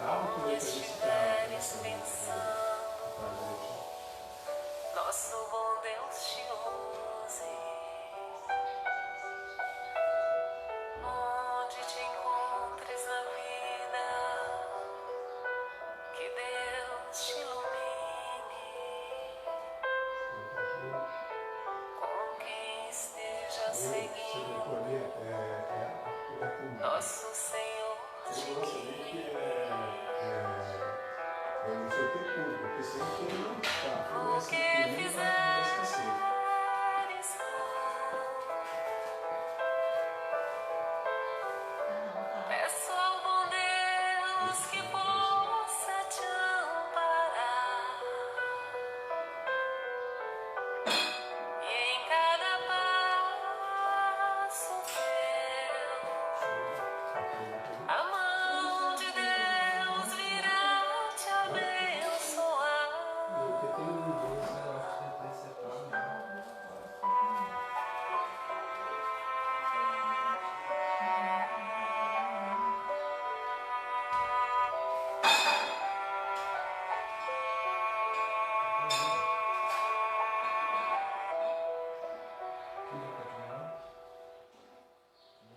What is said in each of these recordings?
Como estiveres pensando, nosso bom Deus te use. Onde te encontres na vida, que Deus te ilumine. Com quem esteja seguindo, nosso Senhor te guie. O que fizeres, peço ao bom Deus que possa te amparar, e em cada passo teu, a mão de Deus virá te abençoar.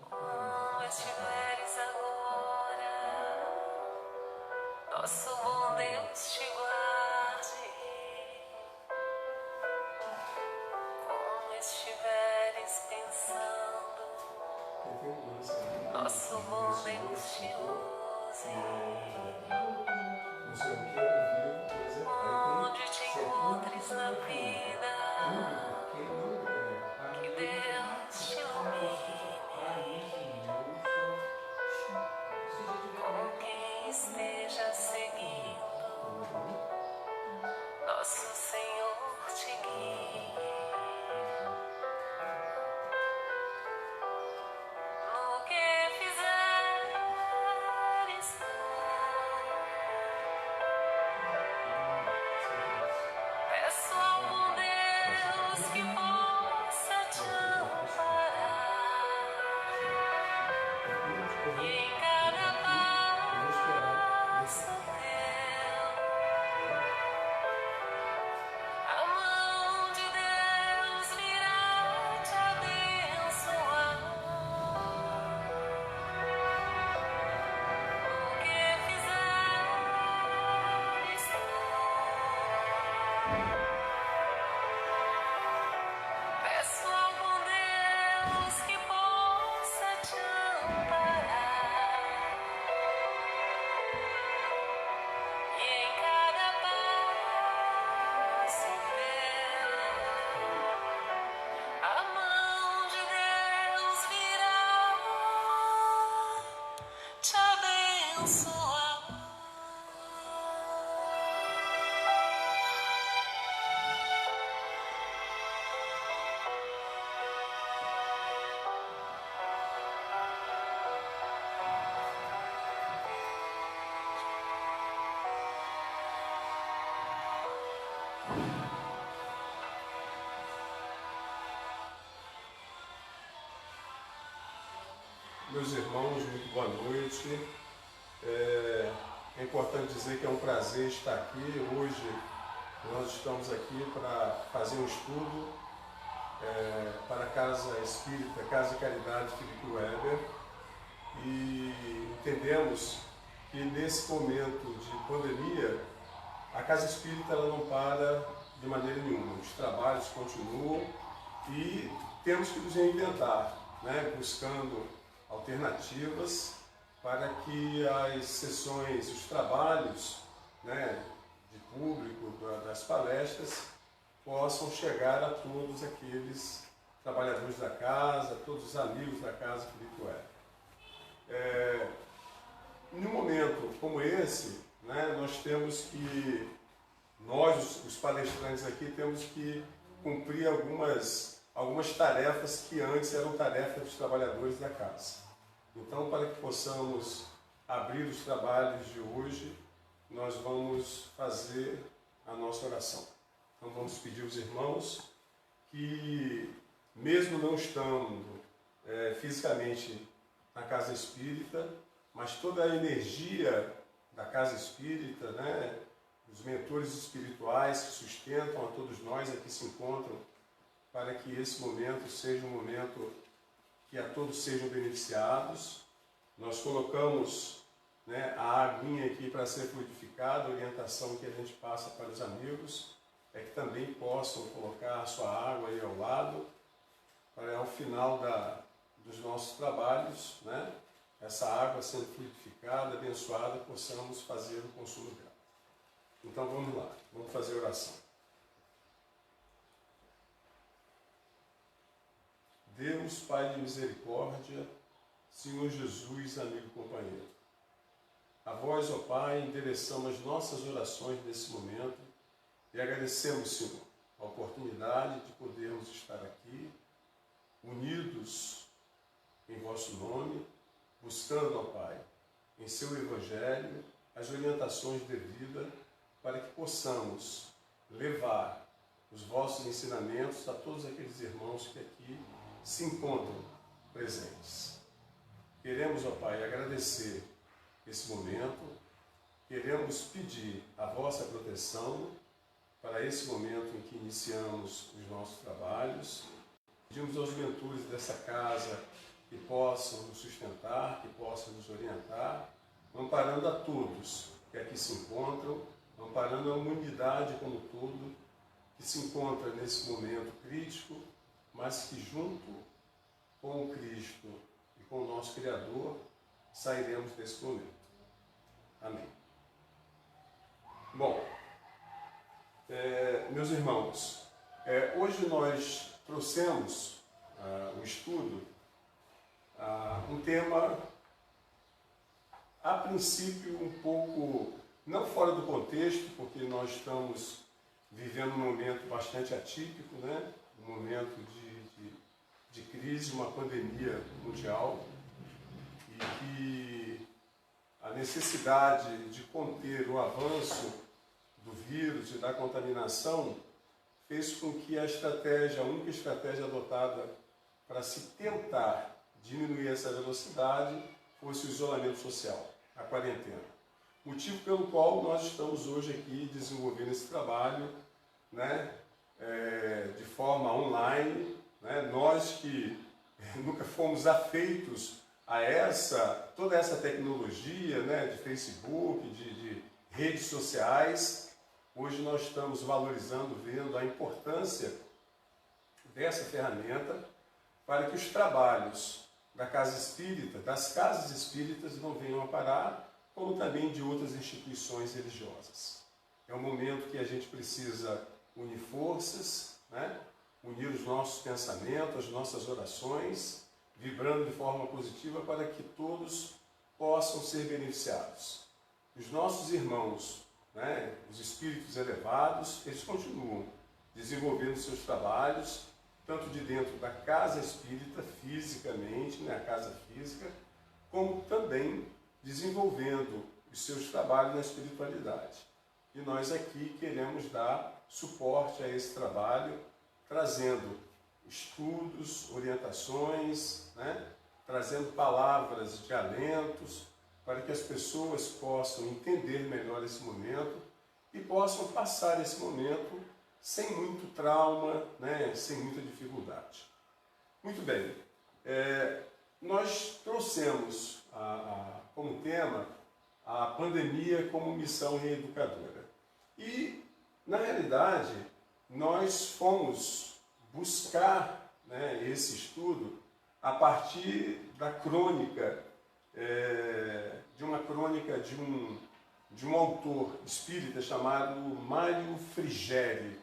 Como estiveres agora, nosso bom Deus te guarde. Como estiveres pensando, nosso bom Deus te use. Onde te encontres na vida, que Deus te ilumine. Com quem esteja seguindo, nosso Senhor te guie. No que fizeres, peço ao bom Deus que possa te amparar, e em cada passo teu, a mão de Deus virá te abençoar. O que fizeres, peço ao bom Deus que possa te amparar, e em cada passo teu, a mão de Deus virá te abençoar. Meus irmãos, muito boa noite. É importante dizer que é um prazer estar aqui. Hoje nós estamos aqui para fazer um estudo para a Casa Espírita, Casa de Caridade Felipe Weber, e entendemos que nesse momento de pandemia a Casa Espírita ela não para de maneira nenhuma. Os trabalhos continuam e temos que nos reinventar, né? Buscando alternativas para que as sessões, os trabalhos, né, de público, das palestras, possam chegar a todos aqueles trabalhadores da casa, todos os amigos da Casa Felipe Weber. Em um momento como esse, né, nós temos que, nós, os palestrantes aqui, temos que cumprir algumas tarefas que antes eram tarefas dos trabalhadores da casa. Então, para que possamos abrir os trabalhos de hoje, nós vamos fazer a nossa oração. Então, vamos pedir aos irmãos que, mesmo não estando fisicamente na casa espírita, mas toda a energia da Casa Espírita, né? Os mentores espirituais que sustentam a todos nós aqui se encontram para que esse momento seja um momento que a todos sejam beneficiados. Nós colocamos, né, a aguinha aqui para ser fluidificada, a orientação que a gente passa para os amigos é que também possam colocar a sua água aí ao lado, para ao final dos nossos trabalhos, né, essa água sendo fluidificada, abençoada, possamos fazer o consumo dela. Então vamos lá, vamos fazer oração. Deus, Pai de misericórdia, Senhor Jesus, amigo e companheiro. A vós, ó Pai, endereçamos as nossas orações nesse momento e agradecemos, Senhor, a oportunidade de podermos estar aqui, unidos em vosso nome, buscando, ó Pai, em seu Evangelho, as orientações devidas para que possamos levar os vossos ensinamentos a todos aqueles irmãos que aqui se encontram presentes. Queremos, ó Pai, agradecer esse momento, queremos pedir a vossa proteção para esse momento em que iniciamos os nossos trabalhos. Pedimos aos mentores dessa casa que possam nos sustentar, que possam nos orientar, amparando a todos que aqui se encontram, amparando a humanidade como um todo, que se encontra nesse momento crítico, mas que junto com o Cristo e com o nosso Criador, sairemos desse momento. Amém. Bom, meus irmãos, hoje nós trouxemos o estudo, um tema, a princípio, um pouco, não fora do contexto, porque nós estamos vivendo um momento bastante atípico, né? Um momento de crise, uma pandemia mundial, e que a necessidade de conter o avanço do vírus e da contaminação fez com que a única estratégia adotada para se tentar diminuir essa velocidade fosse o isolamento social, a quarentena. Motivo pelo qual nós estamos hoje aqui desenvolvendo esse trabalho, né, de forma online, né, nós que nunca fomos afeitos a toda essa tecnologia, né, de Facebook, de redes sociais, hoje nós estamos valorizando, vendo a importância dessa ferramenta para que os trabalhos da Casa Espírita, das casas espíritas não venham a parar, como também de outras instituições religiosas. É um momento que a gente precisa unir forças, né? Unir os nossos pensamentos, as nossas orações, vibrando de forma positiva para que todos possam ser beneficiados. Os nossos irmãos, né, os espíritos elevados, eles continuam desenvolvendo seus trabalhos, tanto de dentro da casa espírita, fisicamente, né, a casa física, como também desenvolvendo os seus trabalhos na espiritualidade. E nós aqui queremos dar suporte a esse trabalho, trazendo estudos, orientações, né, trazendo palavras de alentos, para que as pessoas possam entender melhor esse momento e possam passar esse momento sem muito trauma, né, sem muita dificuldade. Muito bem, nós trouxemos como tema a pandemia como missão reeducadora. E, na realidade, nós fomos buscar, né, esse estudo a partir da crônica, de uma crônica de um autor espírita chamado Mário Frigeri.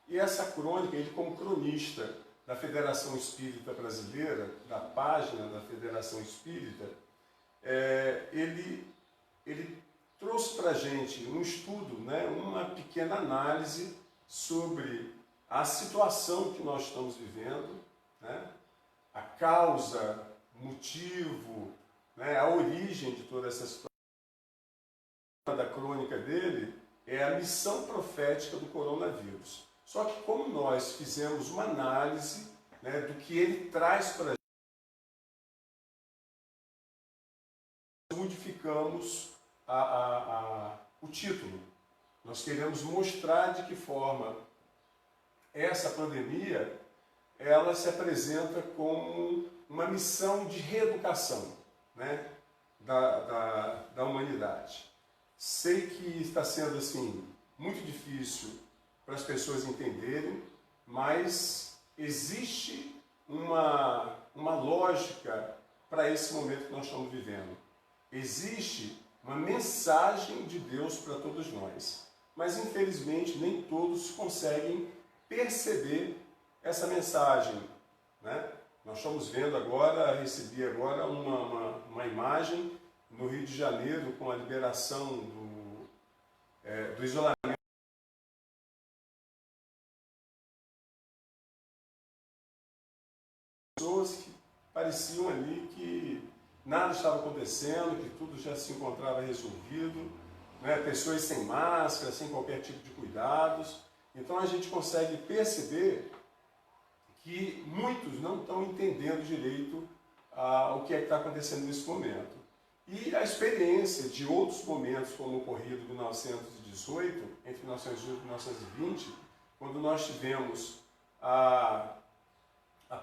E essa crônica, ele como cronista da Federação Espírita Brasileira, da página da Federação Espírita, ele trouxe para a gente um estudo, né, uma pequena análise sobre a situação que nós estamos vivendo, né, a causa, motivo, né, a origem de toda essa situação. Da crônica dele é a missão profética do coronavírus. Só que como nós fizemos uma análise, né, do que ele traz para a gente, modificamos o título. Nós queremos mostrar de que forma essa pandemia ela se apresenta como uma missão de reeducação, né, da humanidade. Sei que está sendo assim muito difícil para as pessoas entenderem, mas existe uma lógica para esse momento que nós estamos vivendo. Existe uma mensagem de Deus para todos nós, mas infelizmente nem todos conseguem perceber essa mensagem, né? Nós estamos vendo agora, recebi agora uma imagem no Rio de Janeiro com a liberação do isolamento. Pessoas que pareciam ali que nada estava acontecendo, que tudo já se encontrava resolvido, né? Pessoas sem máscara, sem qualquer tipo de cuidados. Então a gente consegue perceber que muitos não estão entendendo direito o que é que está acontecendo nesse momento. E a experiência de outros momentos, como o ocorrido em 1918, entre 1918 e 1920, quando nós tivemos a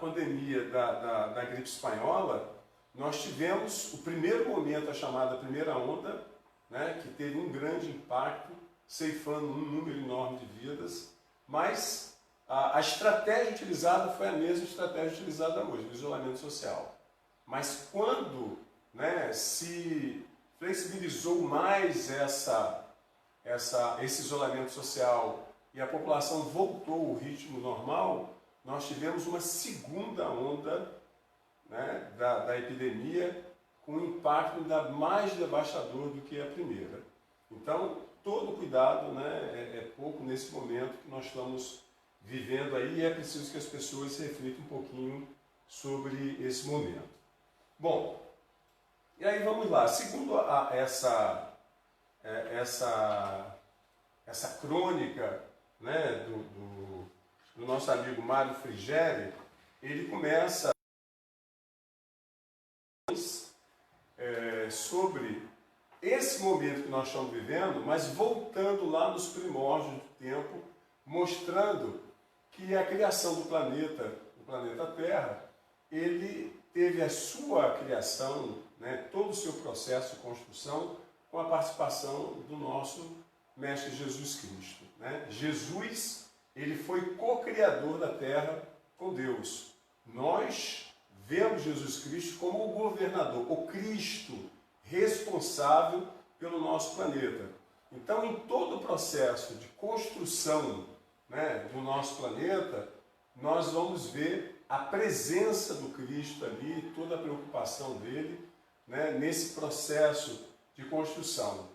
pandemia da gripe espanhola, nós tivemos o primeiro momento, a chamada primeira onda, né, que teve um grande impacto, ceifando um número enorme de vidas, mas a estratégia utilizada foi a mesma estratégia utilizada hoje, o isolamento social. Mas quando, né, se flexibilizou mais esse isolamento social e a população voltou ao ritmo normal, nós tivemos uma segunda onda, né, da epidemia com um impacto ainda mais devastador do que a primeira. Então, todo cuidado, né, é pouco nesse momento que nós estamos vivendo aí, e é preciso que as pessoas reflitam um pouquinho sobre esse momento. Bom, e aí vamos lá. Segundo essa crônica, né, do nosso amigo Mário Frigeri, ele começa sobre esse momento que nós estamos vivendo, mas voltando lá nos primórdios do tempo, mostrando que a criação do planeta Terra, ele teve a sua criação, né, todo o seu processo de construção, com a participação do nosso Mestre Jesus Cristo, né? Jesus, ele foi co-criador da Terra com Deus. Nós vemos Jesus Cristo como o governador, o Cristo responsável pelo nosso planeta. Então, em todo o processo de construção, né, do nosso planeta, nós vamos ver a presença do Cristo ali, toda a preocupação dele, né, nesse processo de construção.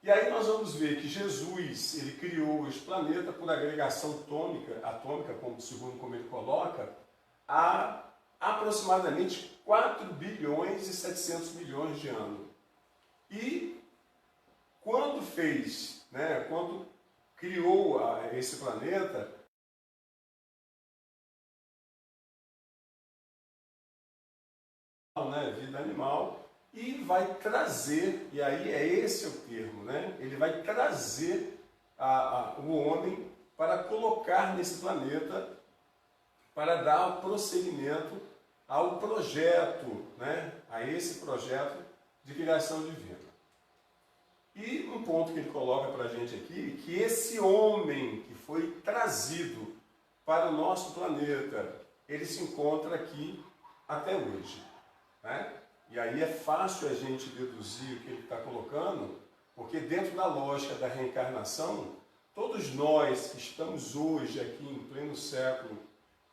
E aí nós vamos ver que Jesus, ele criou este planeta por agregação atômica, segundo como ele coloca, há aproximadamente 4 bilhões e 700 milhões de anos. E quando fez, né, quando criou esse planeta, né, vida animal, e vai trazer, e aí é esse o termo, né, ele vai trazer o homem para colocar nesse planeta, para dar prosseguimento ao projeto, né, a esse projeto de criação divina. E um ponto que ele coloca para a gente aqui, que esse homem que foi trazido para o nosso planeta, ele se encontra aqui até hoje, né? E aí é fácil a gente deduzir o que ele está colocando, porque dentro da lógica da reencarnação, todos nós que estamos hoje aqui em pleno século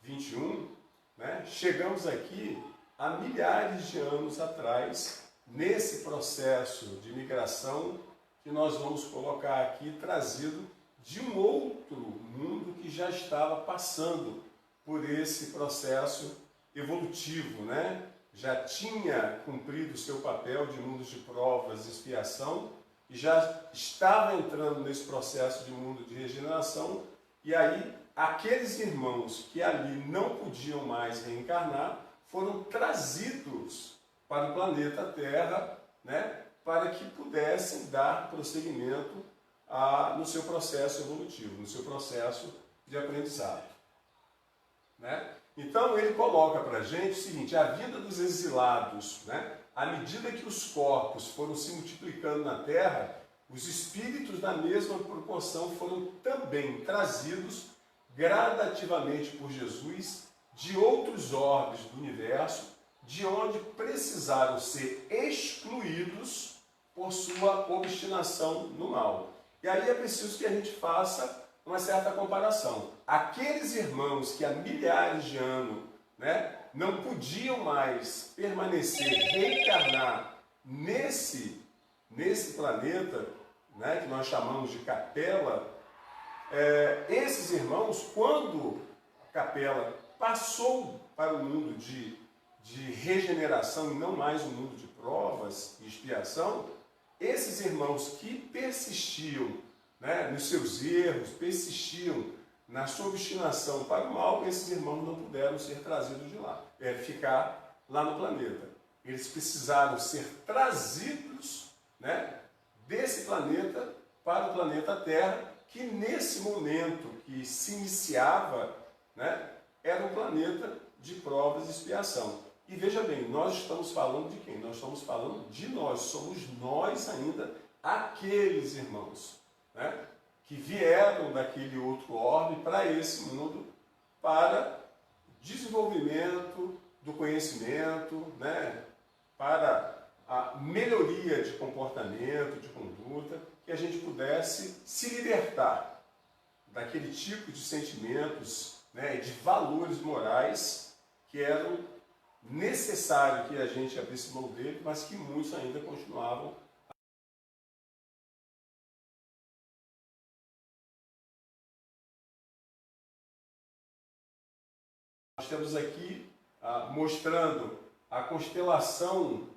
XXI, né, chegamos aqui há milhares de anos atrás, nesse processo de migração que nós vamos colocar aqui, trazido de um outro mundo que já estava passando por esse processo evolutivo, né? Já tinha cumprido o seu papel de mundos de provas e expiação e já estava entrando nesse processo de mundo de regeneração, e aí aqueles irmãos que ali não podiam mais reencarnar foram trazidos para o planeta Terra, né, para que pudessem dar prosseguimento no seu processo evolutivo, no seu processo de aprendizado. Né? Então ele coloca para a gente o seguinte: a vida dos exilados, né? À medida que os corpos foram se multiplicando na Terra, os espíritos na mesma proporção foram também trazidos gradativamente por Jesus de outros orbes do universo, de onde precisaram ser excluídos por sua obstinação no mal. E aí é preciso que a gente faça uma certa comparação. Aqueles irmãos que há milhares de anos, né, não podiam mais permanecer, reencarnar nesse planeta, né, que nós chamamos de Capela, esses irmãos, quando a Capela passou para o mundo de regeneração e não mais o mundo de provas e expiação, esses irmãos que persistiam, né, nos seus erros, persistiam na sua obstinação para o mal, esses irmãos não puderam ser trazidos de lá, ficar lá no planeta. Eles precisaram ser trazidos, né, desse planeta para o planeta Terra, que nesse momento que se iniciava, né, era um planeta de provas e expiação. E veja bem, nós estamos falando de quem? Nós estamos falando de nós, somos nós ainda aqueles irmãos, né, que vieram daquele outro orbe para esse mundo, para desenvolvimento do conhecimento, né, para a melhoria de comportamento, de conduta, que a gente pudesse se libertar daquele tipo de sentimentos, né, de valores morais que eram necessários que a gente abrisse mão dele, mas que muitos ainda continuavam. Nós temos aqui mostrando a constelação,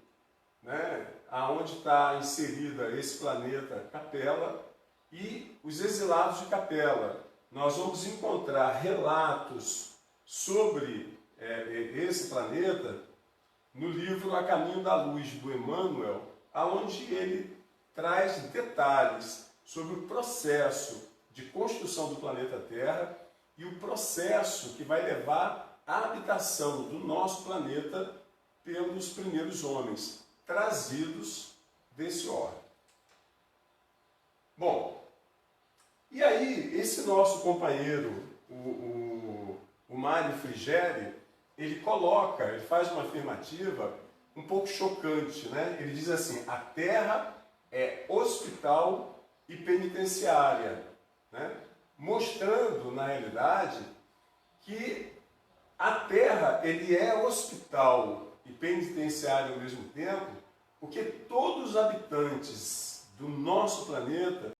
né, aonde está inserida esse planeta Capela e os exilados de Capela. Nós vamos encontrar relatos sobre esse planeta no livro A Caminho da Luz, do Emmanuel, aonde ele traz detalhes sobre o processo de construção do planeta Terra e o processo que vai levar à habitação do nosso planeta pelos primeiros homens, trazidos desse orbe. Bom, e aí esse nosso companheiro, o Mário Frigeri, ele faz uma afirmativa um pouco chocante, né? Ele diz assim: a Terra é hospital e penitenciária, né? Mostrando, na realidade, que a Terra ele é hospital e penitenciária ao mesmo tempo, porque todos os habitantes do nosso planeta,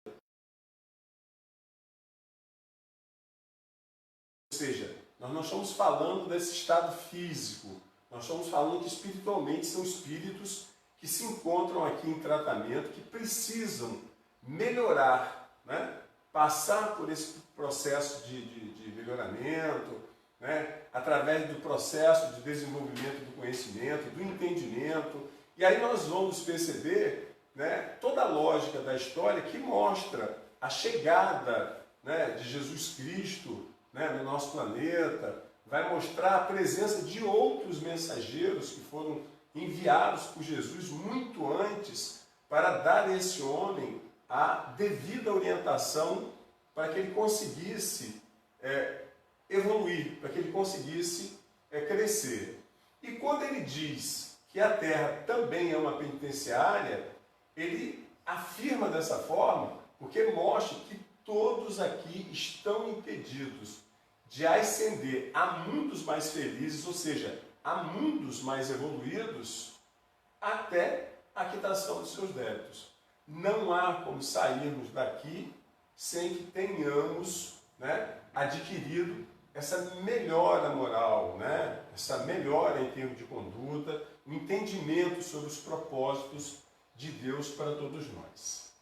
ou seja, nós não estamos falando desse estado físico, nós estamos falando que espiritualmente são espíritos que se encontram aqui em tratamento, que precisam melhorar, né? Passar por esse processo de melhoramento, né? Através do processo de desenvolvimento do conhecimento, do entendimento. E aí nós vamos perceber, né, toda a lógica da história que mostra a chegada, né, de Jesus Cristo, né, no nosso planeta, vai mostrar a presença de outros mensageiros que foram enviados por Jesus muito antes para dar a esse homem a devida orientação para que ele conseguisse evoluir, para que ele conseguisse crescer. E quando ele diz que a Terra também é uma penitenciária, ele afirma dessa forma porque mostra que todos aqui estão impedidos de ascender a mundos mais felizes, ou seja, a mundos mais evoluídos, até a quitação dos seus débitos. Não há como sairmos daqui sem que tenhamos, né, adquirido essa melhora moral, né, essa melhora em termos de conduta, o entendimento sobre os propósitos de Deus para todos nós.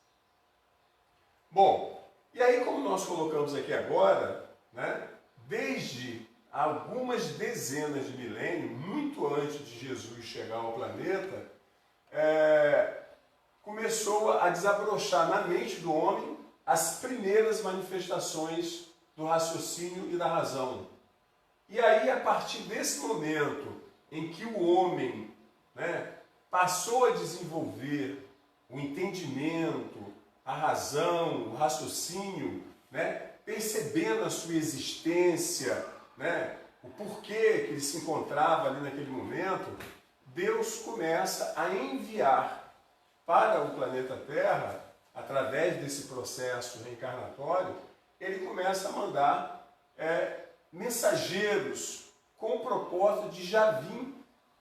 Bom, e aí como nós colocamos aqui agora, né, desde algumas dezenas de milênios, muito antes de Jesus chegar ao planeta, começou a desabrochar na mente do homem as primeiras manifestações do raciocínio e da razão. E aí, a partir desse momento em que o homem, né, passou a desenvolver o entendimento, a razão, o raciocínio, né, percebendo a sua existência, né, o porquê que ele se encontrava ali naquele momento, Deus começa a enviar para o planeta Terra, através desse processo reencarnatório, ele começa a mandar mensageiros com o propósito de já vir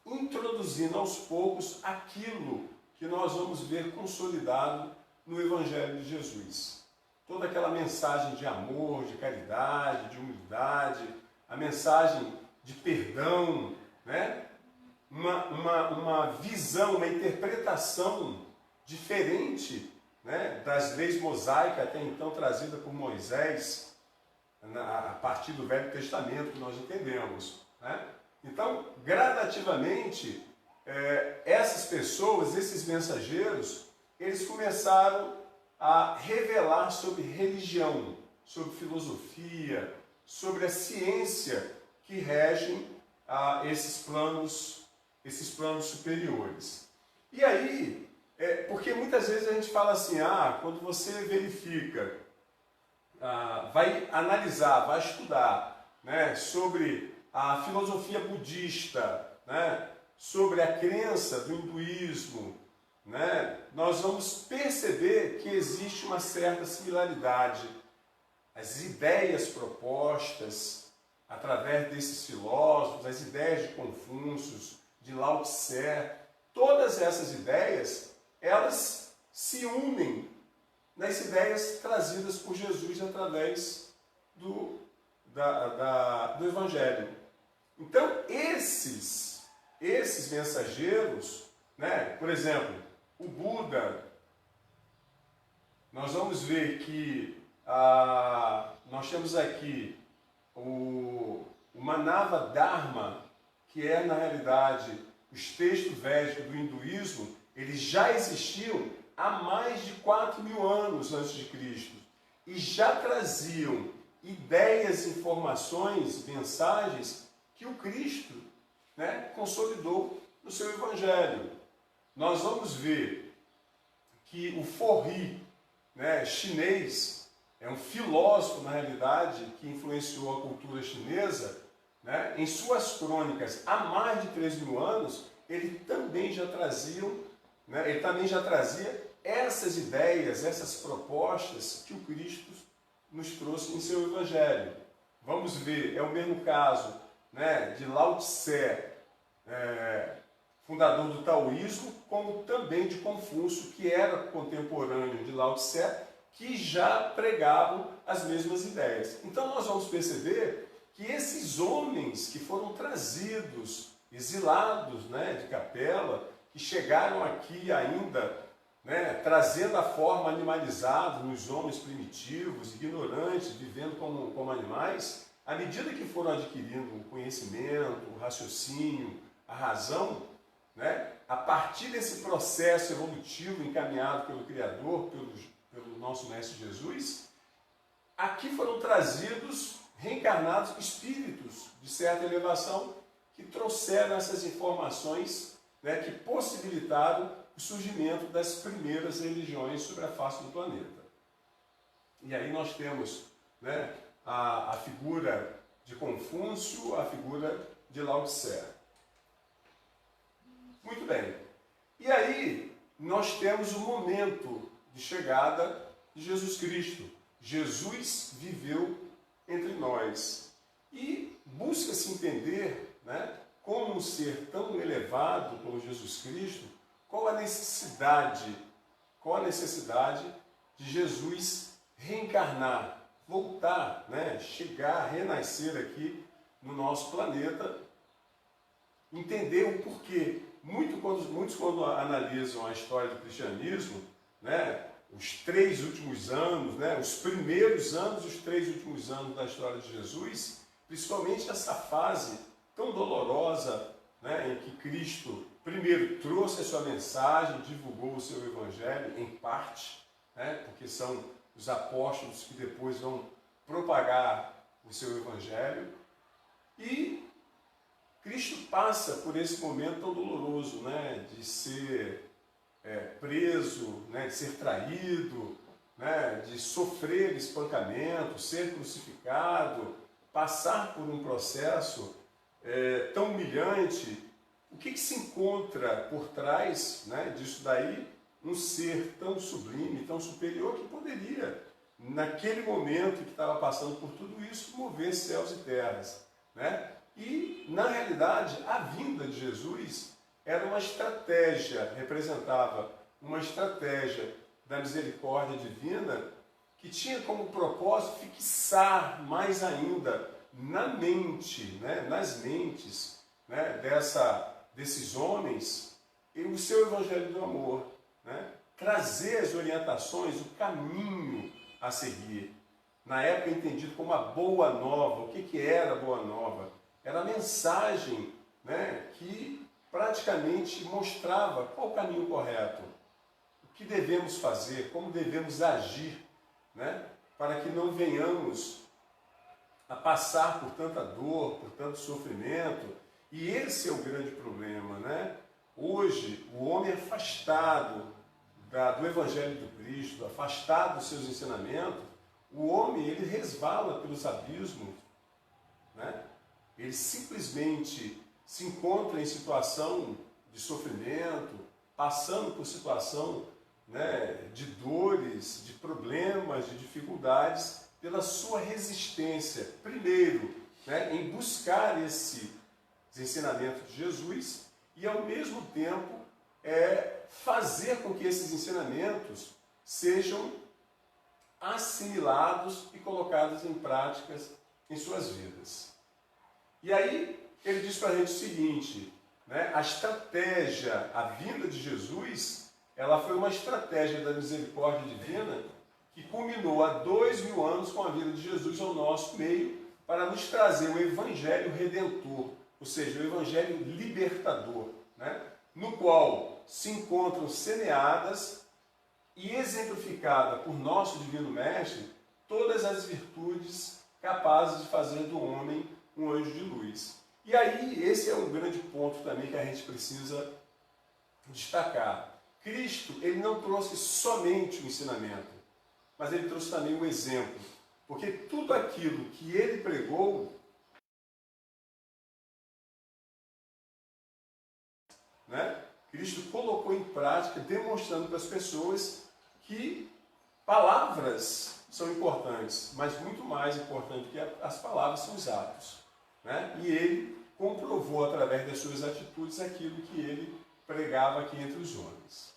introduzindo aos poucos aquilo que nós vamos ver consolidado no Evangelho de Jesus. Toda aquela mensagem de amor, de caridade, de humildade, a mensagem de perdão, né? Uma visão, uma interpretação diferente, né, das leis mosaicas até então trazidas por Moisés, a partir do Velho Testamento, que nós entendemos, né? Então, gradativamente, essas pessoas, esses mensageiros, eles começaram a revelar sobre religião, sobre filosofia, sobre a ciência que regem esses planos superiores. E aí, porque muitas vezes a gente fala assim, quando você verifica, vai analisar, vai estudar, né, sobre a filosofia budista, né, sobre a crença do hinduísmo, né, nós vamos perceber que existe uma certa similaridade. As ideias propostas através desses filósofos, as ideias de Confúcio, de Lao Tse, todas essas ideias, elas se unem nas ideias trazidas por Jesus através do Evangelho. Então, esses mensageiros, né, por exemplo, o Buda, nós vamos ver que nós temos aqui o Manava Dharma, que é, na realidade, os textos védicos do hinduísmo, eles já existiam há mais de 4.000 anos antes de Cristo e já traziam ideias, informações, mensagens que o Cristo, né, consolidou no seu Evangelho. Nós vamos ver que o Forri, né, chinês, é um filósofo, na realidade, que influenciou a cultura chinesa, né, em suas crônicas há mais de 3.000 anos, ele também já trazia essas ideias, essas propostas que o Cristo nos trouxe em seu Evangelho. Vamos ver, é o mesmo caso, né, de Lao Tse, fundador do taoísmo, como também de Confúcio, que era contemporâneo de Lao Tse, que já pregavam as mesmas ideias. Então nós vamos perceber que esses homens que foram trazidos, exilados, né, de Capela, que chegaram aqui ainda, né, trazendo a forma animalizada nos homens primitivos, ignorantes, vivendo como animais, à medida que foram adquirindo o conhecimento, o raciocínio, a razão, né, a partir desse processo evolutivo encaminhado pelo Criador, pelo nosso Mestre Jesus, aqui foram trazidos, reencarnados, espíritos de certa elevação que trouxeram essas informações, né, que possibilitaram o surgimento das primeiras religiões sobre a face do planeta. E aí nós temos, né, a figura de Confúcio, a figura de Lao Tse. Muito bem. E aí nós temos o momento de chegada de Jesus Cristo. Jesus viveu entre nós. E busca-se entender, né, como um ser tão elevado como Jesus Cristo, qual a necessidade de Jesus reencarnar, voltar, né, chegar, renascer aqui no nosso planeta, entender o porquê. Muitos quando analisam a história do cristianismo, né, os 3 últimos anos, né, os primeiros anos, os 3 últimos anos da história de Jesus, principalmente essa fase tão dolorosa, né, em que Cristo primeiro trouxe a sua mensagem, divulgou o seu evangelho em parte, né? Porque são os apóstolos que depois vão propagar o seu evangelho. E Cristo passa por esse momento tão doloroso, né? De ser preso, né? De ser traído, né? De sofrer espancamento, ser crucificado, passar por um processo tão humilhante. O que se encontra por trás, né, disso daí? Um ser tão sublime, tão superior, que poderia, naquele momento que estava passando por tudo isso, mover céus e terras, né? E, na realidade, a vinda de Jesus era uma estratégia, representava uma estratégia da misericórdia divina, que tinha como propósito fixar mais ainda na mente, né, nas mentes, né, desses homens, o seu evangelho do amor, né, trazer as orientações, o caminho a seguir. Na época entendido como a boa nova. O que era a boa nova? Era a mensagem, né, que praticamente mostrava qual o caminho correto, o que devemos fazer, como devemos agir, né, para que não venhamos a passar por tanta dor, por tanto sofrimento. E esse é o grande problema, né? Hoje, o homem afastado do Evangelho do Cristo, afastado dos seus ensinamentos, o homem ele resvala pelos abismos, né? Ele simplesmente se encontra em situação de sofrimento, passando por situação, né, de dores, de problemas, de dificuldades, pela sua resistência, primeiro, né, em buscar esses ensinamentos de Jesus e, ao mesmo tempo, fazer com que esses ensinamentos sejam assimilados e colocados em práticas em suas vidas. E aí, ele diz para a gente o seguinte, né, a estratégia, a vinda de Jesus, ela foi uma estratégia da misericórdia divina que culminou há 2000 anos com a vida de Jesus ao nosso meio para nos trazer o Evangelho Redentor, ou seja, o Evangelho Libertador, né? No qual se encontram semeadas e exemplificadas por nosso Divino Mestre todas as virtudes capazes de fazer do homem um anjo de luz. E aí, esse é um grande ponto também que a gente precisa destacar. Cristo, ele não trouxe somente o ensinamento, mas ele trouxe também o exemplo. Porque tudo aquilo que ele pregou, né, Cristo colocou em prática, demonstrando para as pessoas que palavras são importantes, mas muito mais importante que as palavras são os atos, né? E ele comprovou através das suas atitudes aquilo que ele pregava aqui entre os homens.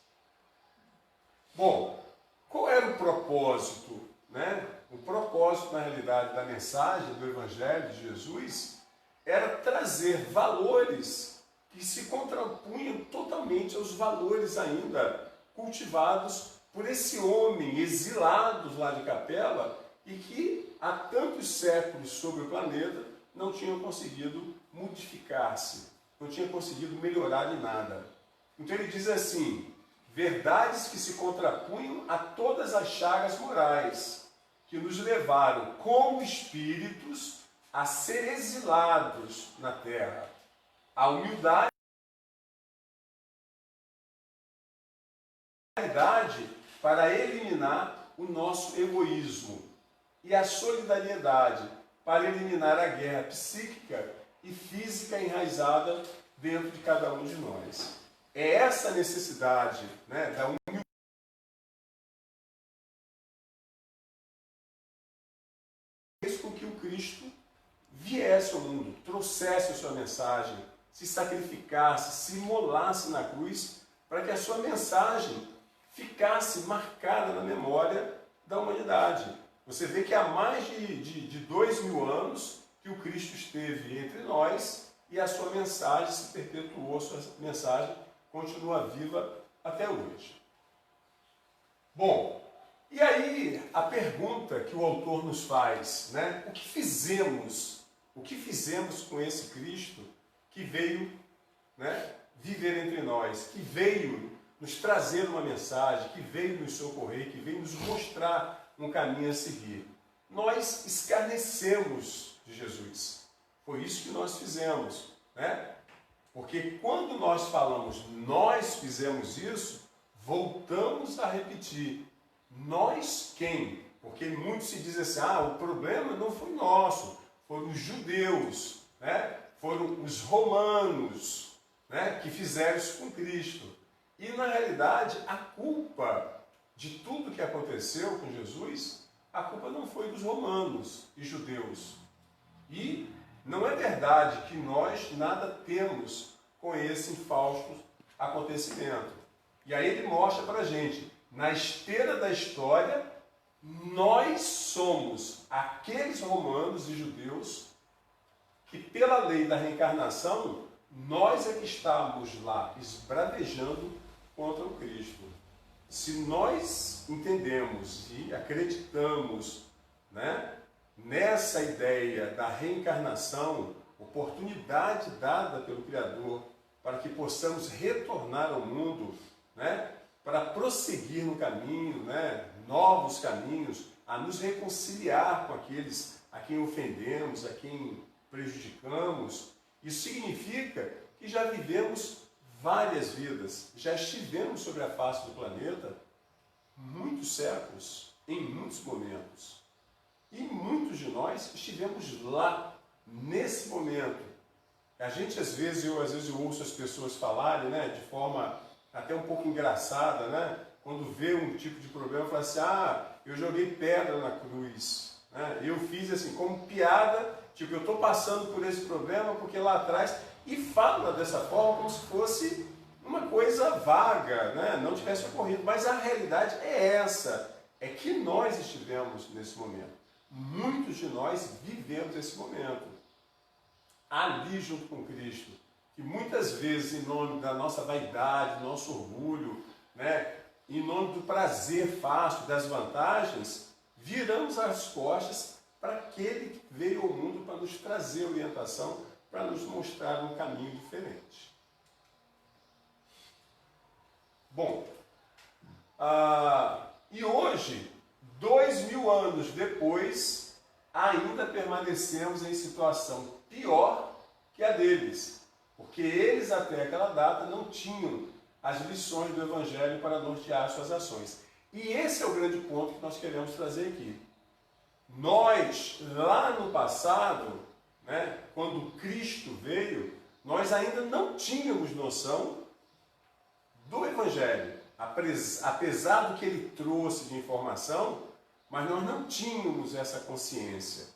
Bom, qual era o propósito, né? O propósito, na realidade, da mensagem do Evangelho de Jesus era trazer valores que se contrapunham totalmente aos valores ainda cultivados por esse homem exilado lá de Capela e que há tantos séculos sobre o planeta não tinham conseguido modificar-se, não tinham conseguido melhorar em nada. Então ele diz assim, verdades que se contrapunham a todas as chagas morais que nos levaram como espíritos a ser exilados na terra. A humildade para eliminar o nosso egoísmo e a solidariedade para eliminar a guerra psíquica e física enraizada dentro de cada um de nós. É essa necessidade, né, da humildade com que o Cristo viesse ao mundo, trouxesse a sua mensagem, se sacrificasse, se imolasse na cruz, para que a sua mensagem ficasse marcada na memória da humanidade. Você vê que há mais de 2000 anos que o Cristo esteve entre nós e a sua mensagem se perpetuou, a sua mensagem continua viva até hoje. Bom, e aí a pergunta que o autor nos faz, né? O que fizemos com esse Cristo que veio, né, viver entre nós, que veio nos trazer uma mensagem, que veio nos socorrer, que veio nos mostrar um caminho a seguir. Nós escarnecemos de Jesus. Foi isso que nós fizemos, né? Porque quando nós falamos nós fizemos isso, voltamos a repetir. Nós quem? Porque muitos se dizem assim, o problema não foi nosso, foram os judeus, né? Foram os romanos, né? Que fizeram isso com Cristo. E na realidade, a culpa de tudo que aconteceu com Jesus, a culpa não foi dos romanos e judeus. E não é verdade que nós nada temos com esse infausto acontecimento. E aí ele mostra para a gente, na esteira da história, nós somos aqueles romanos e judeus que pela lei da reencarnação, nós é que estamos lá esbravejando contra o Cristo. Se nós entendemos e acreditamos, né, nessa ideia da reencarnação, oportunidade dada pelo Criador para que possamos retornar ao mundo, né, para prosseguir no caminho, né, novos caminhos, a nos reconciliar com aqueles a quem ofendemos, a quem prejudicamos, isso significa que já vivemos várias vidas, já estivemos sobre a face do planeta muitos séculos, em muitos momentos. E muitos de nós estivemos lá, nesse momento. Às vezes eu ouço as pessoas falarem, né, de forma até um pouco engraçada, né, quando vê um tipo de problema, fala assim, eu joguei pedra na cruz. Né? Eu fiz assim, como piada, tipo, eu estou passando por esse problema porque lá atrás... E fala dessa forma como se fosse uma coisa vaga, né? Não tivesse ocorrido. Mas a realidade é essa, é que nós estivemos nesse momento. Muitos de nós vivemos esse momento. Ali junto com Cristo, que muitas vezes em nome da nossa vaidade, do nosso orgulho, né? Em nome do prazer fácil, das vantagens, viramos as costas para aquele que veio ao mundo para nos trazer orientação, para nos mostrar um caminho diferente. Bom, e hoje, 2000 anos depois, ainda permanecemos em situação pior que a deles, porque eles até aquela data não tinham as lições do Evangelho para nortear suas ações. E esse é o grande ponto que nós queremos trazer aqui. Nós, lá no passado, né, quando Cristo veio, nós ainda não tínhamos noção do Evangelho. Apesar do que ele trouxe de informação, mas nós não tínhamos essa consciência.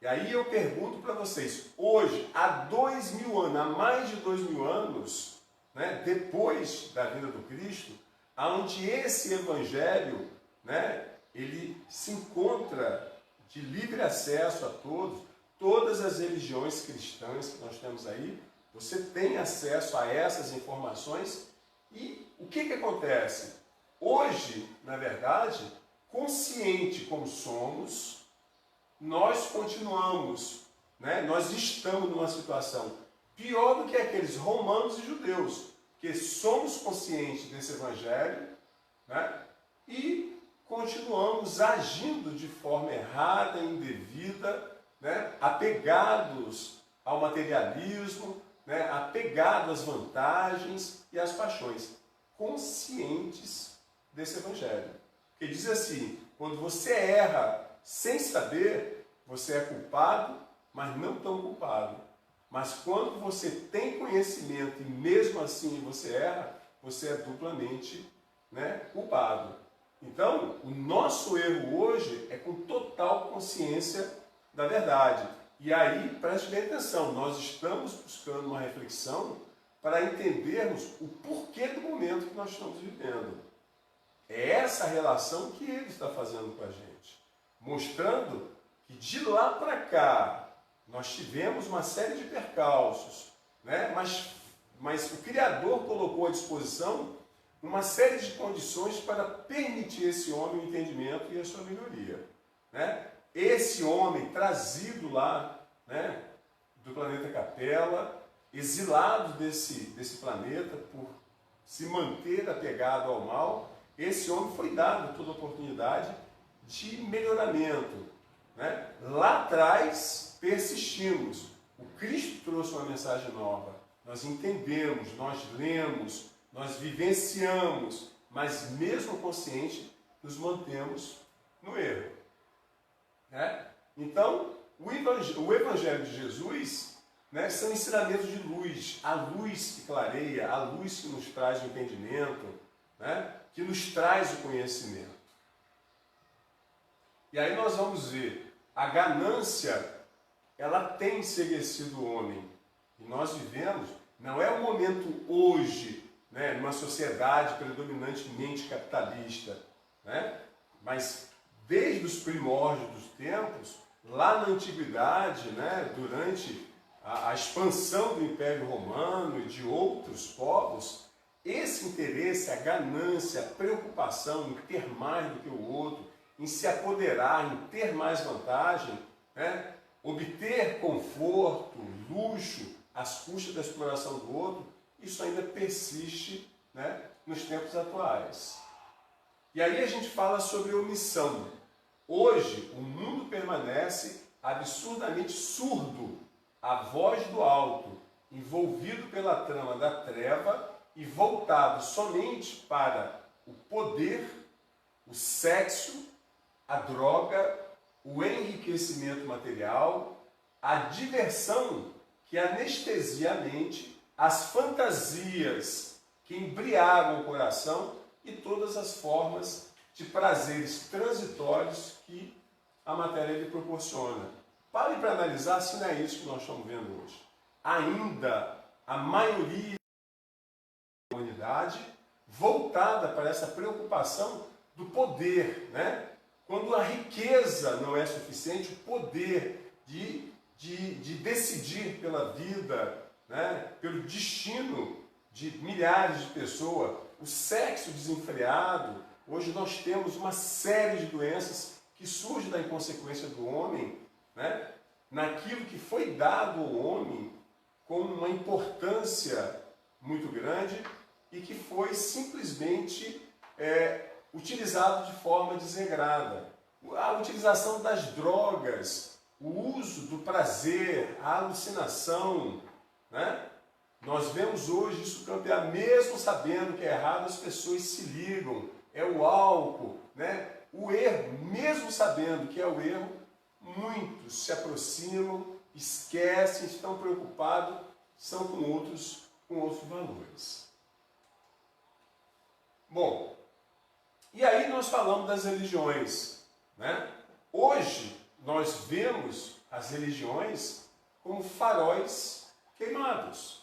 E aí eu pergunto para vocês, hoje, há 2000 anos, há mais de 2000 anos, né, depois da vinda do Cristo, onde esse Evangelho, né, ele se encontra de livre acesso a todos, todas as religiões cristãs que nós temos aí, você tem acesso a essas informações e o que acontece? Hoje, na verdade, consciente como somos, nós continuamos, né? Nós estamos numa situação pior do que aqueles romanos e judeus, que somos conscientes desse Evangelho, né? E continuamos agindo de forma errada, indevida, né? Apegados ao materialismo, né? Apegados às vantagens e às paixões, conscientes desse Evangelho. Porque diz assim, quando você erra sem saber, você é culpado, mas não tão culpado. Mas quando você tem conhecimento e mesmo assim você erra, você é duplamente, né, culpado. Então, o nosso erro hoje é com total consciência da verdade. E aí, preste bem atenção, nós estamos buscando uma reflexão para entendermos o porquê do momento que nós estamos vivendo. É essa relação que ele está fazendo com a gente, mostrando que de lá para cá nós tivemos uma série de percalços, né? Mas o Criador colocou à disposição uma série de condições para permitir esse homem o entendimento e a sua melhoria, né? Esse homem trazido lá, né, do planeta Capela, exilado desse planeta, por se manter apegado ao mal, esse homem foi dado toda a oportunidade de melhoramento, né? Lá atrás persistimos. O Cristo trouxe uma mensagem nova. Nós entendemos, nós lemos, nós vivenciamos, mas mesmo consciente, nos mantemos no erro, né? Então, o Evangelho de Jesus, né, são ensinamentos de luz, a luz que clareia, a luz que nos traz o entendimento, né, que nos traz o conhecimento. E aí nós vamos ver, a ganância, ela tem enseguecido o homem. E nós vivemos, não é o momento hoje, né, numa sociedade predominantemente capitalista, né, mas desde os primórdios dos tempos, lá na antiguidade, né, durante a expansão do Império Romano e de outros povos, esse interesse, a ganância, a preocupação em ter mais do que o outro, em se apoderar, em ter mais vantagem, né, obter conforto, luxo, às custas da exploração do outro, isso ainda persiste, né, nos tempos atuais. E aí a gente fala sobre omissão. Hoje, o mundo permanece absurdamente surdo à voz do alto, envolvido pela trama da treva e voltado somente para o poder, o sexo, a droga, o enriquecimento material, a diversão que anestesia a mente, as fantasias que embriagam o coração e todas as formas de prazeres transitórios que a matéria lhe proporciona. Pare para analisar se não é isso que nós estamos vendo hoje. Ainda a maioria da humanidade voltada para essa preocupação do poder, né? Quando a riqueza não é suficiente, o poder de decidir pela vida, né? Pelo destino de milhares de pessoas, o sexo desenfreado. Hoje nós temos uma série de doenças que surgem da inconsequência do homem, né? Naquilo que foi dado ao homem com uma importância muito grande e que foi simplesmente utilizado de forma desregrada. A utilização das drogas, o uso do prazer, a alucinação, né? Nós vemos hoje isso campear, mesmo sabendo que é errado, as pessoas se ligam, é o álcool, né? O erro, mesmo sabendo que é o erro, muitos se aproximam, esquecem, estão preocupados, são com outros valores. Bom, e aí nós falamos das religiões, né? Hoje nós vemos as religiões como faróis queimados.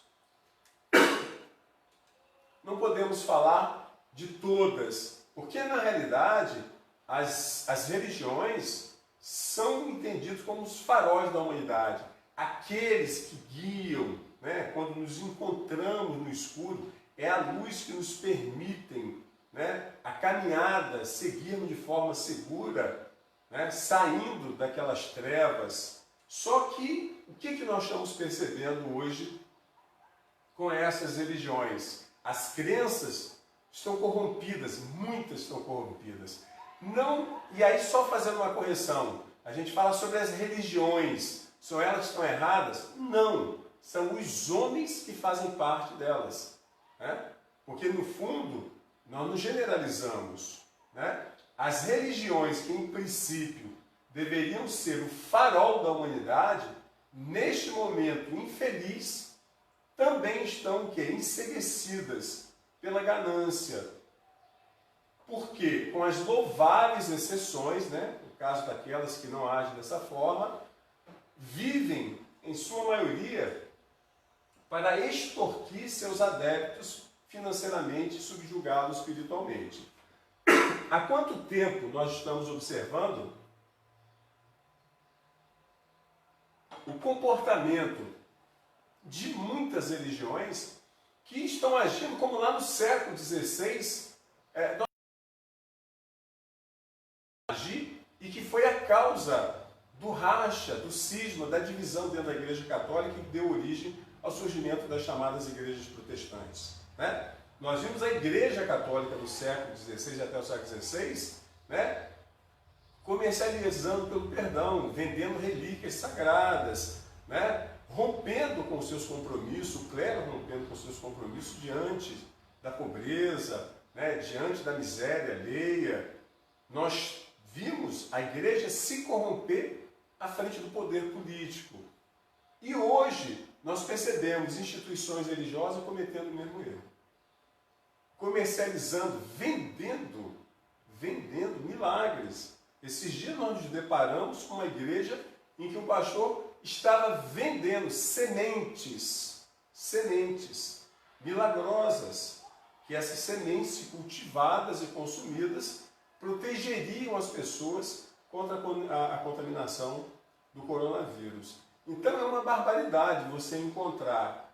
Não podemos falar de todas, porque na realidade as religiões são entendidas como os faróis da humanidade, aqueles que guiam, né? Quando nos encontramos no escuro, é a luz que nos permitem, né, a caminhada, seguirmos de forma segura, né, saindo daquelas trevas. Só que o que nós estamos percebendo hoje com essas religiões? As crenças estão corrompidas, muitas estão corrompidas. Não, e aí só fazendo uma correção, a gente fala sobre as religiões, são elas que estão erradas? Não, são os homens que fazem parte delas, né? Porque no fundo nós nos generalizamos, né? As religiões que em princípio deveriam ser o farol da humanidade, neste momento infeliz, também estão o quê? Enseguecidas pela ganância. Porque, com as louváveis exceções, né, no caso daquelas que não agem dessa forma, vivem, em sua maioria, para extorquir seus adeptos financeiramente e subjugá-los espiritualmente. Há quanto tempo nós estamos observando o comportamento de muitas religiões que estão agindo como lá no século XVI agir, e que foi a causa do racha, do cisma, da divisão dentro da Igreja Católica que deu origem ao surgimento das chamadas igrejas protestantes. Né? Nós vimos a Igreja Católica do século XVI até o século XVI, né? Comercializando pelo perdão, vendendo relíquias sagradas, né? Rompendo com seus compromissos, o clero rompendo com seus compromissos diante da pobreza, né? Diante da miséria alheia. Nós vimos a igreja se corromper à frente do poder político. E hoje nós percebemos instituições religiosas cometendo o mesmo erro. Comercializando, vendendo milagres. Esses dias nós nos deparamos com uma igreja em que o pastor estava vendendo sementes milagrosas, que essas sementes, se cultivadas e consumidas, protegeriam as pessoas contra a contaminação do coronavírus. Então é uma barbaridade você encontrar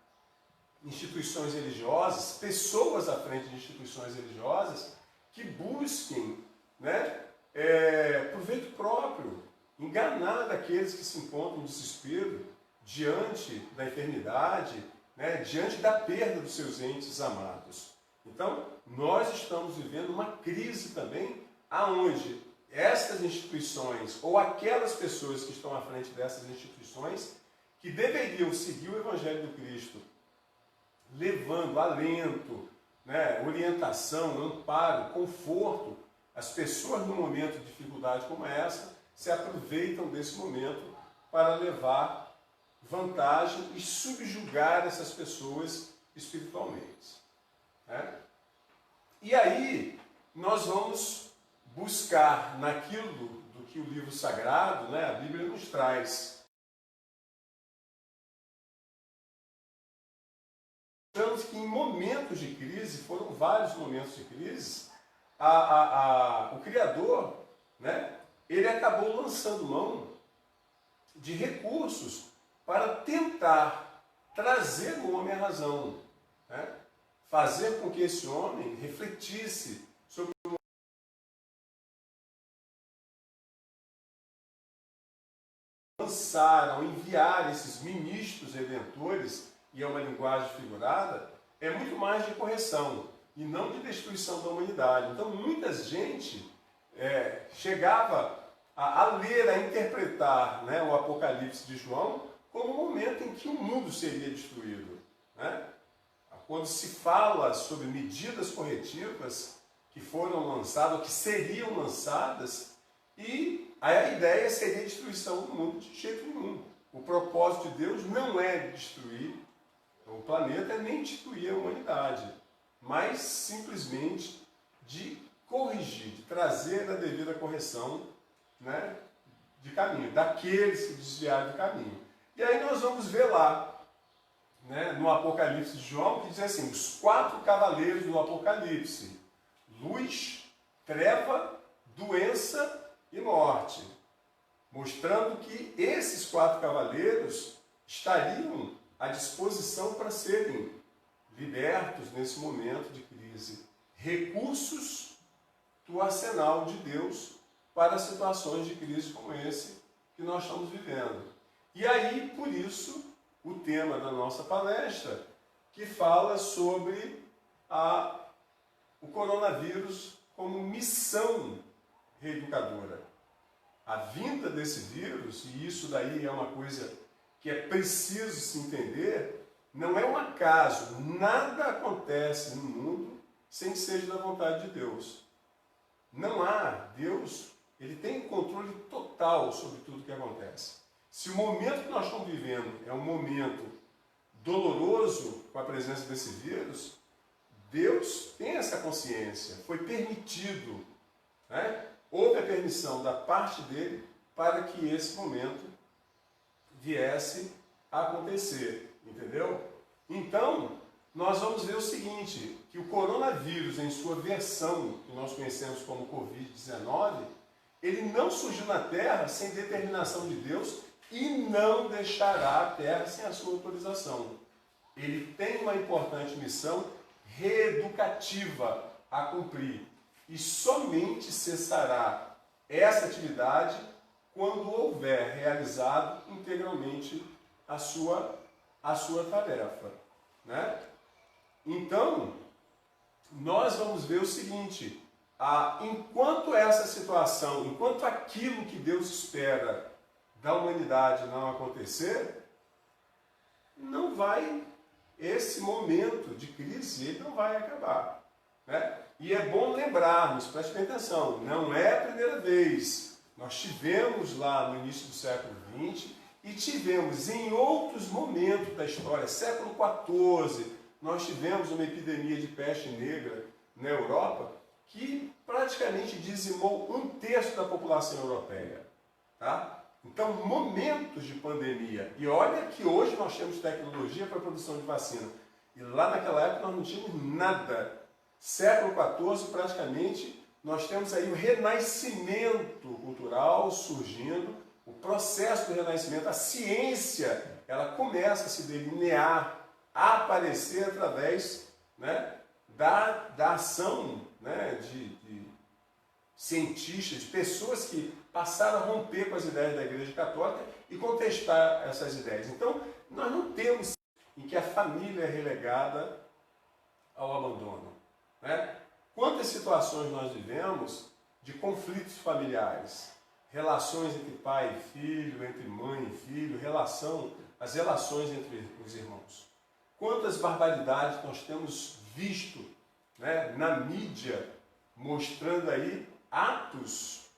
instituições religiosas, pessoas à frente de instituições religiosas, que busquem, né, proveito próprio, enganar daqueles que se encontram em desespero diante da enfermidade, né, diante da perda dos seus entes amados. Então, nós estamos vivendo uma crise também, aonde estas instituições, ou aquelas pessoas que estão à frente dessas instituições, que deveriam seguir o Evangelho do Cristo, levando alento, né, orientação, amparo, conforto, as pessoas num momento de dificuldade como essa, se aproveitam desse momento para levar vantagem e subjugar essas pessoas espiritualmente. Né? E aí nós vamos buscar naquilo do que o livro sagrado, né, a Bíblia nos traz. Mostramos que em momentos de crise, foram vários momentos de crise, o Criador, né, ele acabou lançando mão de recursos para tentar trazer o homem à razão, né? Fazer com que esse homem refletisse sobre o lançar, ao enviar esses ministros redentores, e é uma linguagem figurada, é muito mais de correção e não de destruição da humanidade. Então, muita gente chegava a ler, a interpretar, né, o Apocalipse de João como o momento em que o mundo seria destruído. Né? Quando se fala sobre medidas corretivas que foram lançadas, ou que seriam lançadas, e a ideia seria a destruição do mundo de jeito nenhum. O propósito de Deus não é destruir o planeta, nem destruir a humanidade, mas simplesmente de corrigir, de trazer a devida correção, né, de caminho, daqueles que desviaram do caminho. E aí nós vamos ver lá, né, no Apocalipse de João, que diz assim, os 4 cavaleiros do Apocalipse: luz, treva, doença e morte. Mostrando que esses 4 cavaleiros estariam à disposição para serem libertos nesse momento de crise. Recursos do arsenal de Deus para situações de crise como esse que nós estamos vivendo. E aí, por isso, o tema da nossa palestra, que fala sobre o coronavírus como missão reeducadora. A vinda desse vírus, e isso daí é uma coisa que é preciso se entender, não é um acaso. Nada acontece no mundo sem que seja da vontade de Deus. Não há. Deus, ele tem controle total sobre tudo que acontece. Se o momento que nós estamos vivendo é um momento doloroso com a presença desse vírus, Deus tem essa consciência, foi permitido, né? Houve a permissão da parte dele para que esse momento viesse a acontecer, entendeu? Então, nós vamos ver o seguinte, que o coronavírus, em sua versão que nós conhecemos como Covid-19, ele não surgiu na Terra sem determinação de Deus e não deixará a Terra sem a sua autorização. Ele tem uma importante missão reeducativa a cumprir. E somente cessará essa atividade quando houver realizado integralmente a sua a sua tarefa, né? Então, nós vamos ver o seguinte, enquanto essa situação, enquanto aquilo que Deus espera da humanidade não acontecer, não vai, esse momento de crise, ele não vai acabar, né? E é bom lembrarmos, prestem atenção, não é a primeira vez. Nós tivemos lá no início do século XX e tivemos em outros momentos da história, século XIV, nós tivemos uma epidemia de peste negra na Europa que praticamente dizimou 1/3 da população europeia, tá? Então, momentos de pandemia. E olha que hoje nós temos tecnologia para a produção de vacina. E lá naquela época nós não tínhamos nada. Século XIV, praticamente, nós temos aí o renascimento cultural surgindo, o processo do renascimento, a ciência, ela começa a se delinear, a aparecer através, né, da ação, né, de cientistas, de pessoas que passaram a romper com as ideias da Igreja Católica e contestar essas ideias. Então, nós não temos em que a família é relegada ao abandono, né? Quantas situações nós vivemos de conflitos familiares, relações entre pai e filho, entre mãe e filho, as relações entre os irmãos. Quantas barbaridades nós temos visto, né, na mídia, mostrando aí atos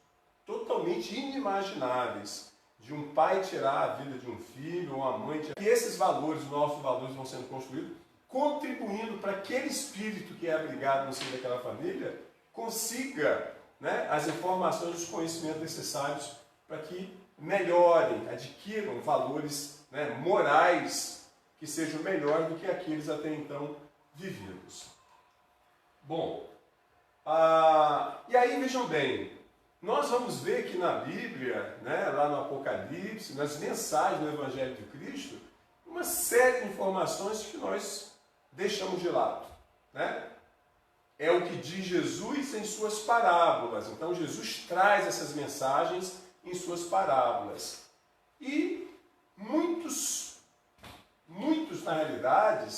totalmente inimagináveis de um pai tirar a vida de um filho, ou uma mãe tirar. E esses valores, nossos valores, vão sendo construídos, contribuindo para aquele espírito que é abrigado no seio daquela família consiga, né, as informações, os conhecimentos necessários para que melhorem, adquiram valores, né, morais que sejam melhores do que aqueles até então vividos. Bom, e aí vejam bem, nós vamos ver que na Bíblia, né, lá no Apocalipse, nas mensagens do Evangelho de Cristo, uma série de informações que nós deixamos de lado, né? É o que diz Jesus em suas parábolas. Então Jesus traz essas mensagens em suas parábolas. E muitos na realidade,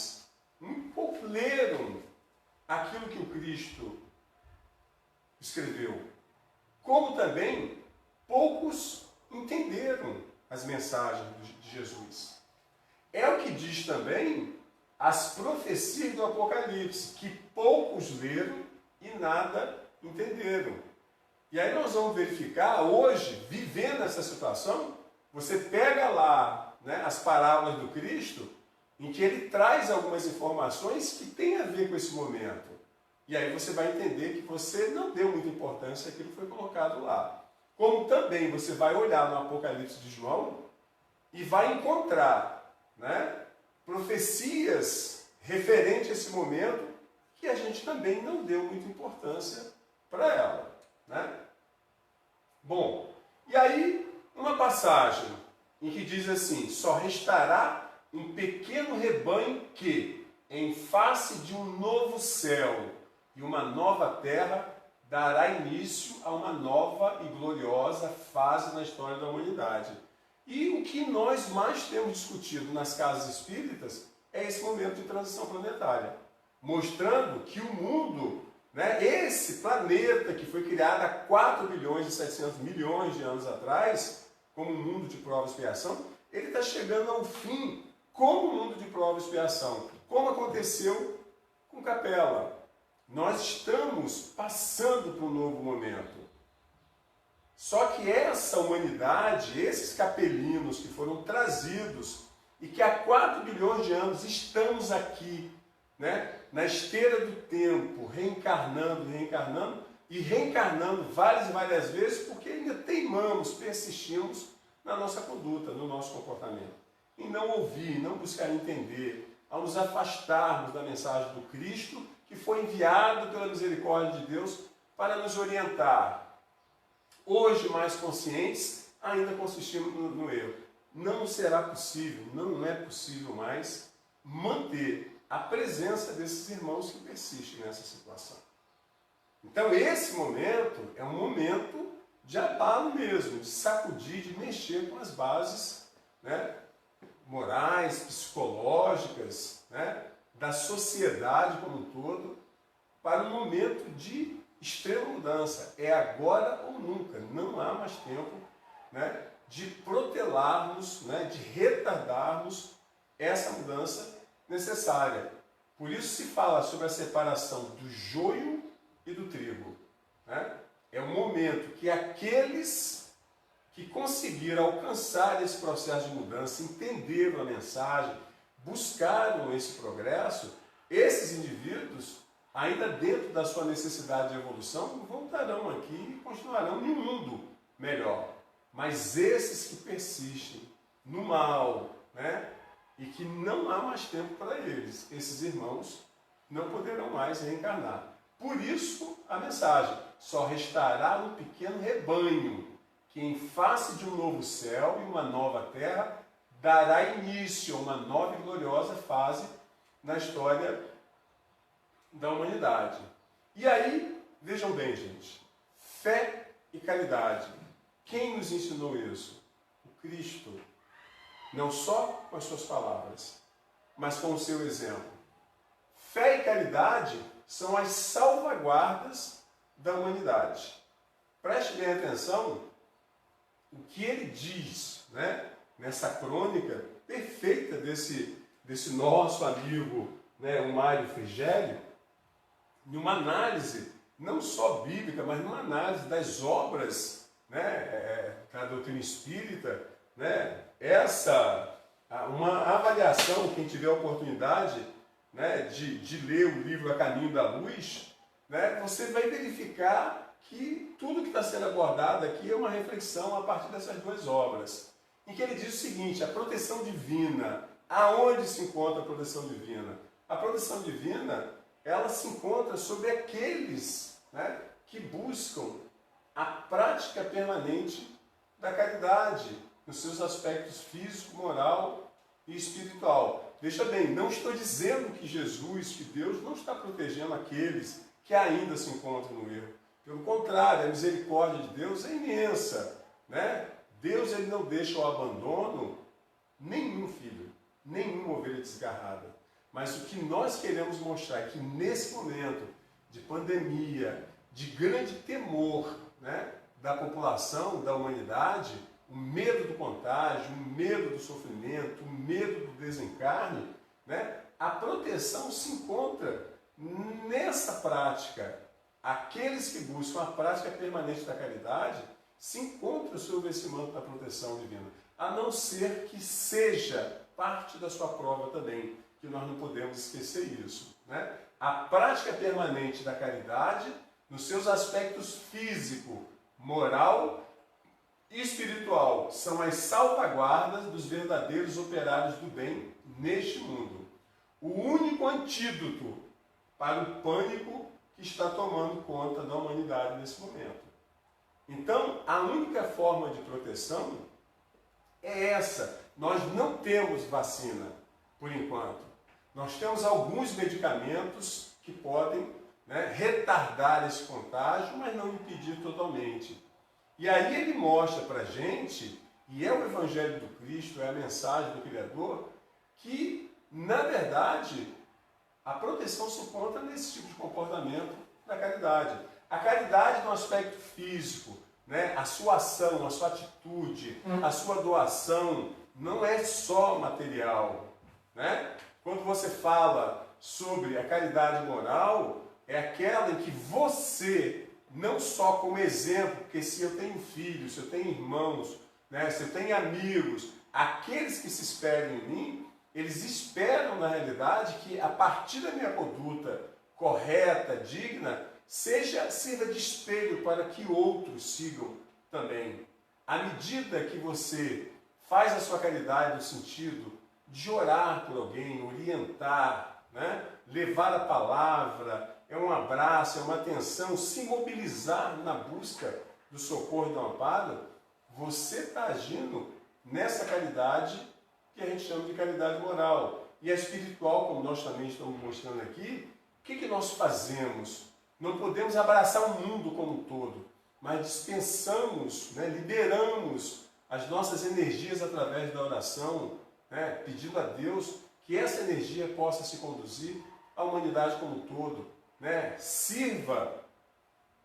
um pouco leram aquilo que o Cristo escreveu. Como também poucos entenderam as mensagens de Jesus. É o que diz também as profecias do Apocalipse, que poucos leram e nada entenderam. E aí nós vamos verificar, hoje, vivendo essa situação, você pega lá, né, as parábolas do Cristo, em que ele traz algumas informações que têm a ver com esse momento. E aí você vai entender que você não deu muita importância àquilo que foi colocado lá. Como também você vai olhar no Apocalipse de João e vai encontrar, né, profecias referentes a esse momento que a gente também não deu muita importância para ela, né? Bom, e aí uma passagem em que diz assim: só restará um pequeno rebanho que, em face de um novo céu e uma nova terra, dará início a uma nova e gloriosa fase na história da humanidade. E o que nós mais temos discutido nas casas espíritas é esse momento de transição planetária, mostrando que o mundo, né, esse planeta que foi criado há 4 bilhões e 700 milhões de anos atrás, como um mundo de prova e expiação, ele está chegando ao fim como um mundo de prova e expiação, como aconteceu com Capela. Nós estamos passando por um novo momento. Só que essa humanidade, esses capelinos que foram trazidos e que há 4 bilhões de anos estamos aqui, né, na esteira do tempo, reencarnando e reencarnando várias e várias vezes porque ainda teimamos, persistimos na nossa conduta, no nosso comportamento. Em não ouvir, não buscar entender, ao nos afastarmos da mensagem do Cristo que foi enviado pela misericórdia de Deus para nos orientar. Hoje, mais conscientes, ainda consistimos no erro. Não será possível, não é possível mais manter a presença desses irmãos que persistem nessa situação. Então, esse momento é um momento de abalo mesmo, de sacudir, de mexer com as bases, né, morais, psicológicas, né, da sociedade como um todo, para um momento de extrema mudança. É agora ou nunca, não há mais tempo, né, de protelarmos, né, de retardarmos essa mudança necessária. Por isso se fala sobre a separação do joio e do trigo. Né? É o momento que aqueles que conseguiram alcançar esse processo de mudança, entenderam a mensagem, buscaram esse progresso, esses indivíduos, ainda dentro da sua necessidade de evolução, voltarão aqui e continuarão em um mundo melhor. Mas esses que persistem no mal, né, e que não há mais tempo para eles, esses irmãos não poderão mais reencarnar. Por isso a mensagem: só restará um pequeno rebanho que, em face de um novo céu e uma nova terra, dará início a uma nova e gloriosa fase na história da humanidade. E aí, vejam bem, gente, fé e caridade. Quem nos ensinou isso? O Cristo. Não só com as suas palavras, mas com o seu exemplo. Fé e caridade são as salvaguardas da humanidade. Preste bem atenção o que ele diz, né, nessa crônica perfeita desse nosso amigo, né, o Mário Frigério, numa análise não só bíblica, mas numa análise das obras, né, da doutrina espírita, né, uma avaliação, quem tiver a oportunidade, né, de ler o livro A Caminho da Luz, né, você vai verificar que tudo que está sendo abordado aqui é uma reflexão a partir dessas duas obras, em que ele diz o seguinte: a proteção divina. Aonde se encontra a proteção divina? A proteção divina, ela se encontra sobre aqueles, né, que buscam a prática permanente da caridade, nos seus aspectos físico, moral e espiritual. Veja bem, não estou dizendo que Jesus, que Deus, não está protegendo aqueles que ainda se encontram no erro. Pelo contrário, a misericórdia de Deus é imensa, né? Deus, ele não deixa ao abandono nenhum filho, nenhuma ovelha desgarrada. Mas o que nós queremos mostrar é que nesse momento de pandemia, de grande temor, né, da população, da humanidade, o medo do contágio, o medo do sofrimento, o medo do desencarne, né, a proteção se encontra nessa prática. Aqueles que buscam a prática permanente da caridade se encontram sob esse manto da proteção divina, a não ser que seja parte da sua prova também, que nós não podemos esquecer isso, né? A prática permanente da caridade, nos seus aspectos físico, moral e espiritual, são as salvaguardas dos verdadeiros operários do bem neste mundo. O único antídoto para o pânico que está tomando conta da humanidade nesse momento. Então, a única forma de proteção é essa. Nós não temos vacina, por enquanto. Nós temos alguns medicamentos que podem, né, retardar esse contágio, mas não impedir totalmente. E aí ele mostra para a gente, e é o Evangelho do Cristo, é a mensagem do Criador, que, na verdade, a proteção se encontra nesse tipo de comportamento da caridade. A caridade no aspecto físico, né, a sua ação, a sua atitude, a sua doação, não é só material, né? Quando você fala sobre a caridade moral, é aquela em que você, não só como exemplo, porque se eu tenho filhos, se eu tenho irmãos, né, se eu tenho amigos, aqueles que se esperam em mim, eles esperam na realidade que a partir da minha conduta correta, digna, sirva de espelho para que outros sigam também. À medida que você faz a sua caridade no sentido de orar por alguém, orientar, né, levar a palavra, é um abraço, é uma atenção, se mobilizar na busca do socorro e do amparo, você está agindo nessa caridade que a gente chama de caridade moral. E a espiritual, como nós também estamos mostrando aqui, o que nós fazemos? Não podemos abraçar o mundo como um todo, mas dispensamos, né, liberamos as nossas energias através da oração, né, pedindo a Deus que essa energia possa se conduzir à humanidade como um todo, né, sirva,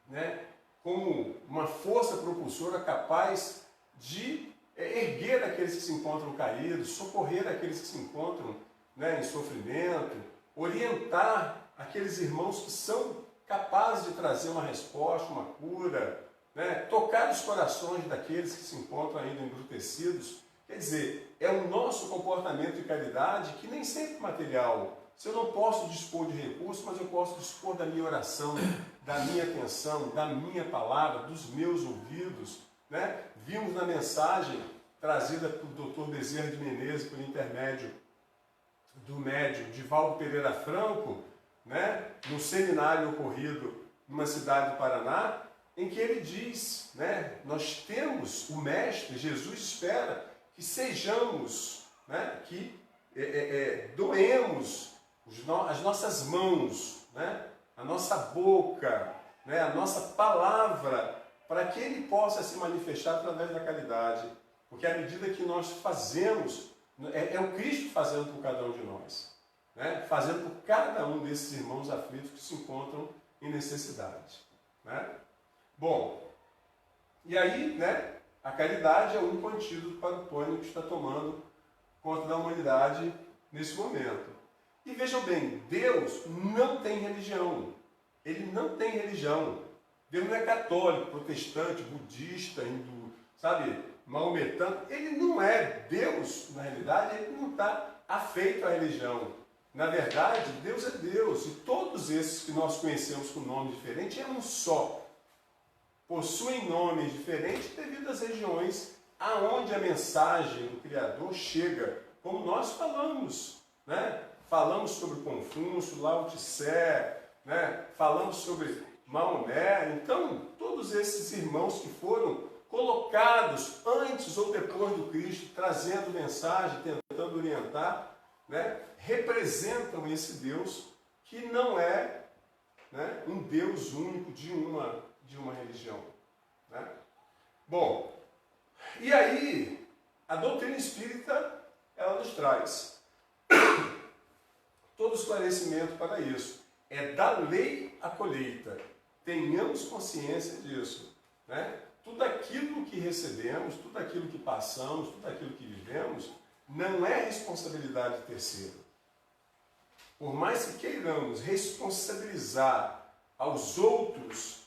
né, como uma força propulsora capaz de erguer aqueles que se encontram caídos, socorrer aqueles que se encontram, né, em sofrimento, orientar aqueles irmãos que são capazes de trazer uma resposta, uma cura, né, tocar os corações daqueles que se encontram ainda embrutecidos. Quer dizer, é o nosso comportamento de caridade que nem sempre é material. Se eu não posso dispor de recursos, mas eu posso dispor da minha oração, da minha atenção, da minha palavra, dos meus ouvidos, né? Vimos na mensagem trazida pelo Dr. Bezerra de Menezes, por intermédio do médium Divaldo Pereira Franco, né? No seminário ocorrido numa cidade do Paraná, em que ele diz, né? Nós temos o Mestre, Jesus espera que sejamos, né? Que doemos as nossas mãos, né? A nossa boca, né? A nossa palavra, para que Ele possa se manifestar através da caridade. Porque à medida que nós fazemos, é o Cristo fazendo por cada um de nós, né? Fazendo por cada um desses irmãos aflitos que se encontram em necessidade, né? Bom, e aí, né? A caridade é o único antídoto para o pânico que está tomando conta da humanidade nesse momento. E vejam bem, Deus não tem religião. Ele não tem religião. Deus não é católico, protestante, budista, hindu, sabe, maometano. Ele não é. Deus, na realidade, ele não está afeito à religião. Na verdade, Deus é Deus. E todos esses que nós conhecemos com nome diferente é um só. Possuem nomes diferentes devido às regiões aonde a mensagem do Criador chega. Como nós falamos, né? Falamos sobre Confúcio, Lao Tse, né? Falamos sobre Maomé. Então, todos esses irmãos que foram colocados antes ou depois do Cristo, trazendo mensagem, tentando orientar, né? Representam esse Deus que não é, né, um Deus único de uma religião, né? Bom, e aí a doutrina espírita ela nos traz todo esclarecimento para isso. É da lei a colheita. Tenhamos consciência disso, né? Tudo aquilo que recebemos, tudo aquilo que passamos, tudo aquilo que vivemos, não é responsabilidade de terceiro. Por mais que queiramos responsabilizar aos outros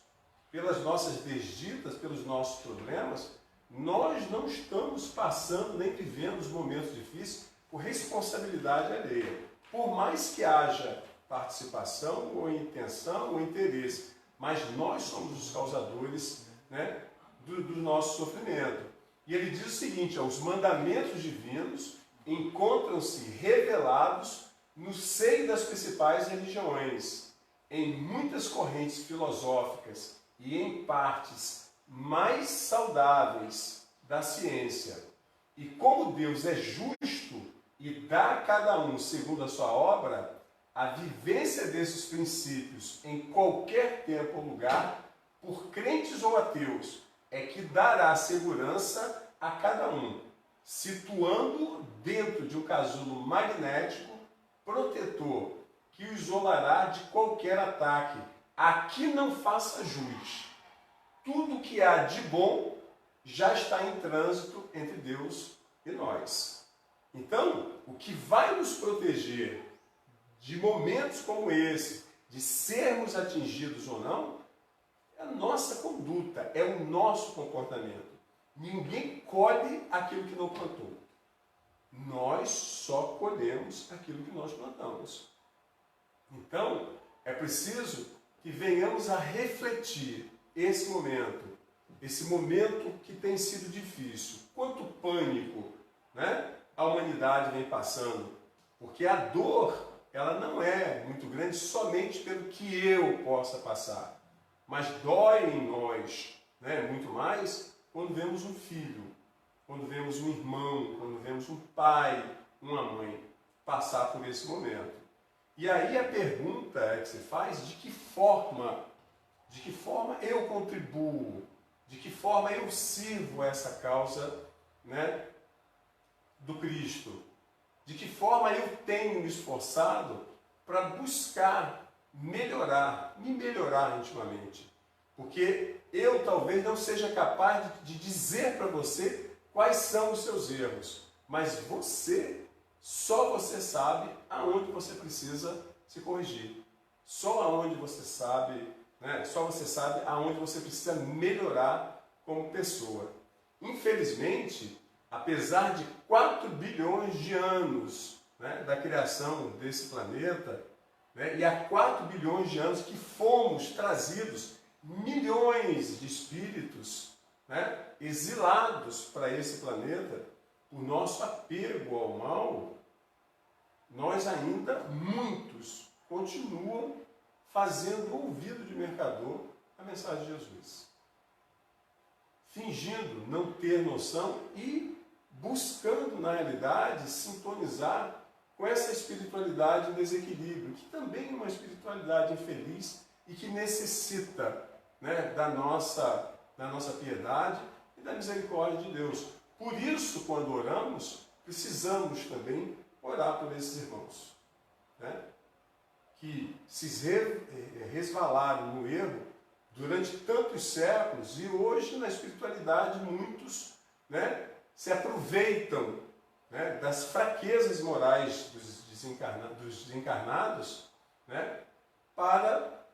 pelas nossas desditas, pelos nossos problemas, nós não estamos passando nem vivendo os momentos difíceis por responsabilidade alheia. Por mais que haja participação, ou intenção, ou interesse, mas nós somos os causadores, né, do nosso sofrimento. E ele diz o seguinte: os mandamentos divinos encontram-se revelados no seio das principais religiões, em muitas correntes filosóficas e em partes mais saudáveis da ciência. E como Deus é justo e dá a cada um segundo a sua obra, a vivência desses princípios em qualquer tempo ou lugar, por crentes ou ateus, é que dará segurança a cada um, situando dentro de um casulo magnético protetor que o isolará de qualquer ataque. Aqui não faça jus. Tudo que há de bom já está em trânsito entre Deus e nós. Então, o que vai nos proteger de momentos como esse, de sermos atingidos ou não, é a nossa conduta, é o nosso comportamento. Ninguém colhe aquilo que não plantou. Nós só colhemos aquilo que nós plantamos. Então, é preciso que venhamos a refletir esse momento que tem sido difícil. Quanto pânico, né, a humanidade vem passando. Porque a dor, ela não é muito grande somente pelo que eu possa passar. Mas dói em nós, né, muito mais quando vemos um filho, quando vemos um irmão, quando vemos um pai, uma mãe passar por esse momento. E aí a pergunta que se faz: de que forma eu contribuo, de que forma eu sirvo essa causa, né, do Cristo? De que forma eu tenho me esforçado para buscar melhorar, me melhorar intimamente. Porque eu talvez não seja capaz de dizer para você quais são os seus erros, mas só você sabe aonde você precisa se corrigir. Só aonde você sabe, né? Só você sabe aonde você precisa melhorar como pessoa. Infelizmente, apesar de 4 bilhões de anos, né, da criação desse planeta, né, e há 4 bilhões de anos que fomos trazidos milhões de espíritos, né, exilados para esse planeta, o nosso apego ao mal, nós ainda, muitos, continuam fazendo ouvido de mercador a mensagem de Jesus. Fingindo não ter noção e buscando, na realidade, sintonizar com essa espiritualidade em desequilíbrio, que também é uma espiritualidade infeliz e que necessita, né, da nossa piedade e da misericórdia de Deus. Por isso, quando oramos, precisamos também orar por esses irmãos, né, que se resvalaram no erro durante tantos séculos e hoje, na espiritualidade, muitos, né, se aproveitam, né, das fraquezas morais dos desencarnados, né, para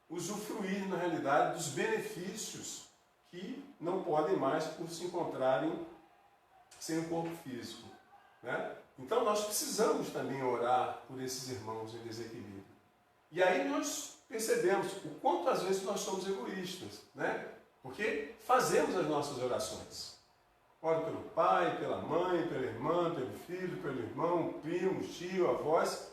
usufruir, na realidade, dos benefícios que não podem mais por se encontrarem sem o corpo físico, né? Então nós precisamos também orar por esses irmãos em desequilíbrio. E aí nós percebemos o quanto às vezes nós somos egoístas, né? Porque fazemos as nossas orações. Oro pelo pai, pela mãe, pela irmã, pelo filho, pelo irmão, primo, tio, avós.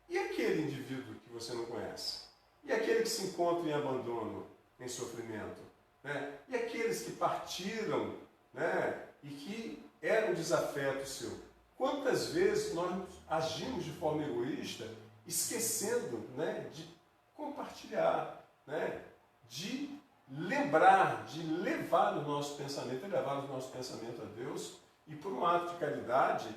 E aquele indivíduo que você não conhece? E aquele que se encontra em abandono, em sofrimento? Né? E aqueles que partiram, né, e que eram desafeto seu? Quantas vezes nós agimos de forma egoísta, esquecendo, né, de compartilhar, né, de lembrar, de levar o nosso pensamento, elevar o nosso pensamento a Deus e, por um ato de caridade,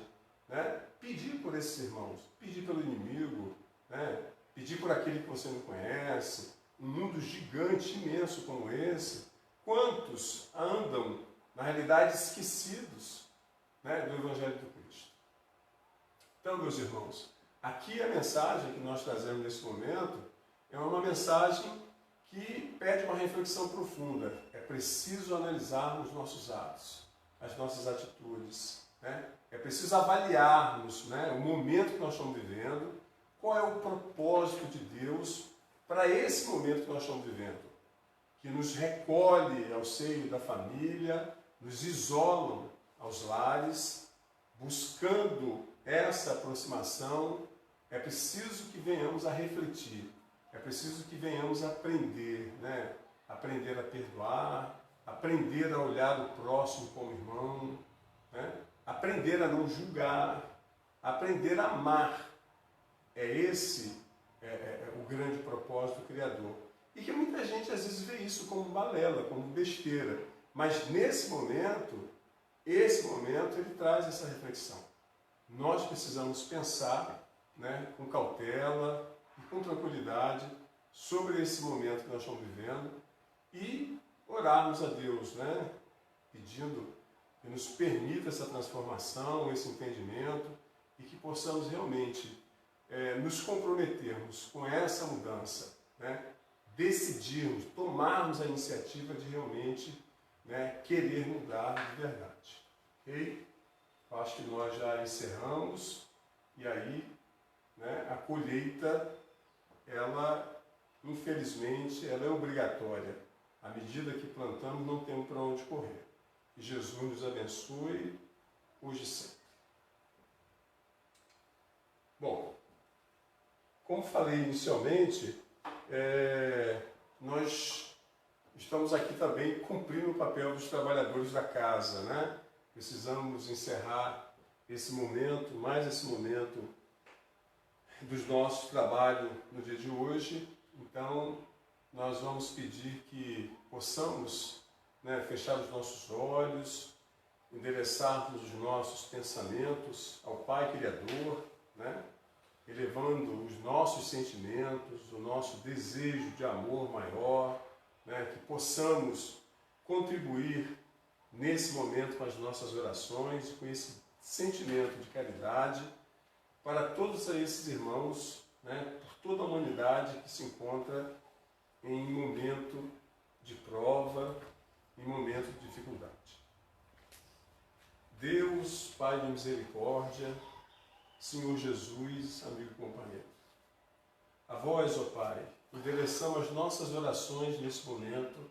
né, pedir por esses irmãos, pedir pelo inimigo, né, pedir por aquele que você não conhece, um mundo gigante, imenso como esse. Quantos andam, na realidade, esquecidos, né, do Evangelho do Cristo? Então, meus irmãos, aqui a mensagem que nós trazemos nesse momento é uma mensagem que pede uma reflexão profunda. É preciso analisarmos nossos atos, as nossas atitudes, né? É preciso avaliarmos, né, o momento que nós estamos vivendo, qual é o propósito de Deus para esse momento que nós estamos vivendo, que nos recolhe ao seio da família, nos isolam aos lares, buscando essa aproximação. É preciso que venhamos a refletir, é preciso que venhamos a aprender, né? Aprender a perdoar, aprender a olhar o próximo como irmão, né? Aprender a não julgar, aprender a amar. É esse o grande propósito do Criador. E que muita gente às vezes vê isso como balela, como besteira. Mas nesse momento, ele traz essa reflexão. Nós precisamos pensar, né, com cautela e com tranquilidade sobre esse momento que nós estamos vivendo e orarmos a Deus, né, pedindo que nos permita essa transformação, esse entendimento e que possamos realmente nos comprometermos com essa mudança, né, decidirmos, tomarmos a iniciativa de realmente, né, querer mudar de verdade. Ok? Acho que nós já encerramos e aí, né, a colheita, ela, infelizmente, ela é obrigatória. À medida que plantamos, não temos para onde correr. Que Jesus nos abençoe hoje e sempre. Bom, como falei inicialmente, nós estamos aqui também cumprindo o papel dos trabalhadores da casa, né? Precisamos encerrar esse momento, mais esse momento dos nossos trabalhos no dia de hoje. Então, nós vamos pedir que possamos, né, fechar os nossos olhos endereçarmos os nossos pensamentos ao Pai Criador, né? Elevando os nossos sentimentos, o nosso desejo de amor maior, né? Que possamos contribuir nesse momento com as nossas orações, com esse sentimento de caridade para todos esses irmãos, né? Por toda a humanidade que se encontra em momento de prova, em momento de dificuldade. Deus, Pai de misericórdia, Senhor Jesus, amigo e companheiro, a vós, ó Pai, endereçamos as nossas orações nesse momento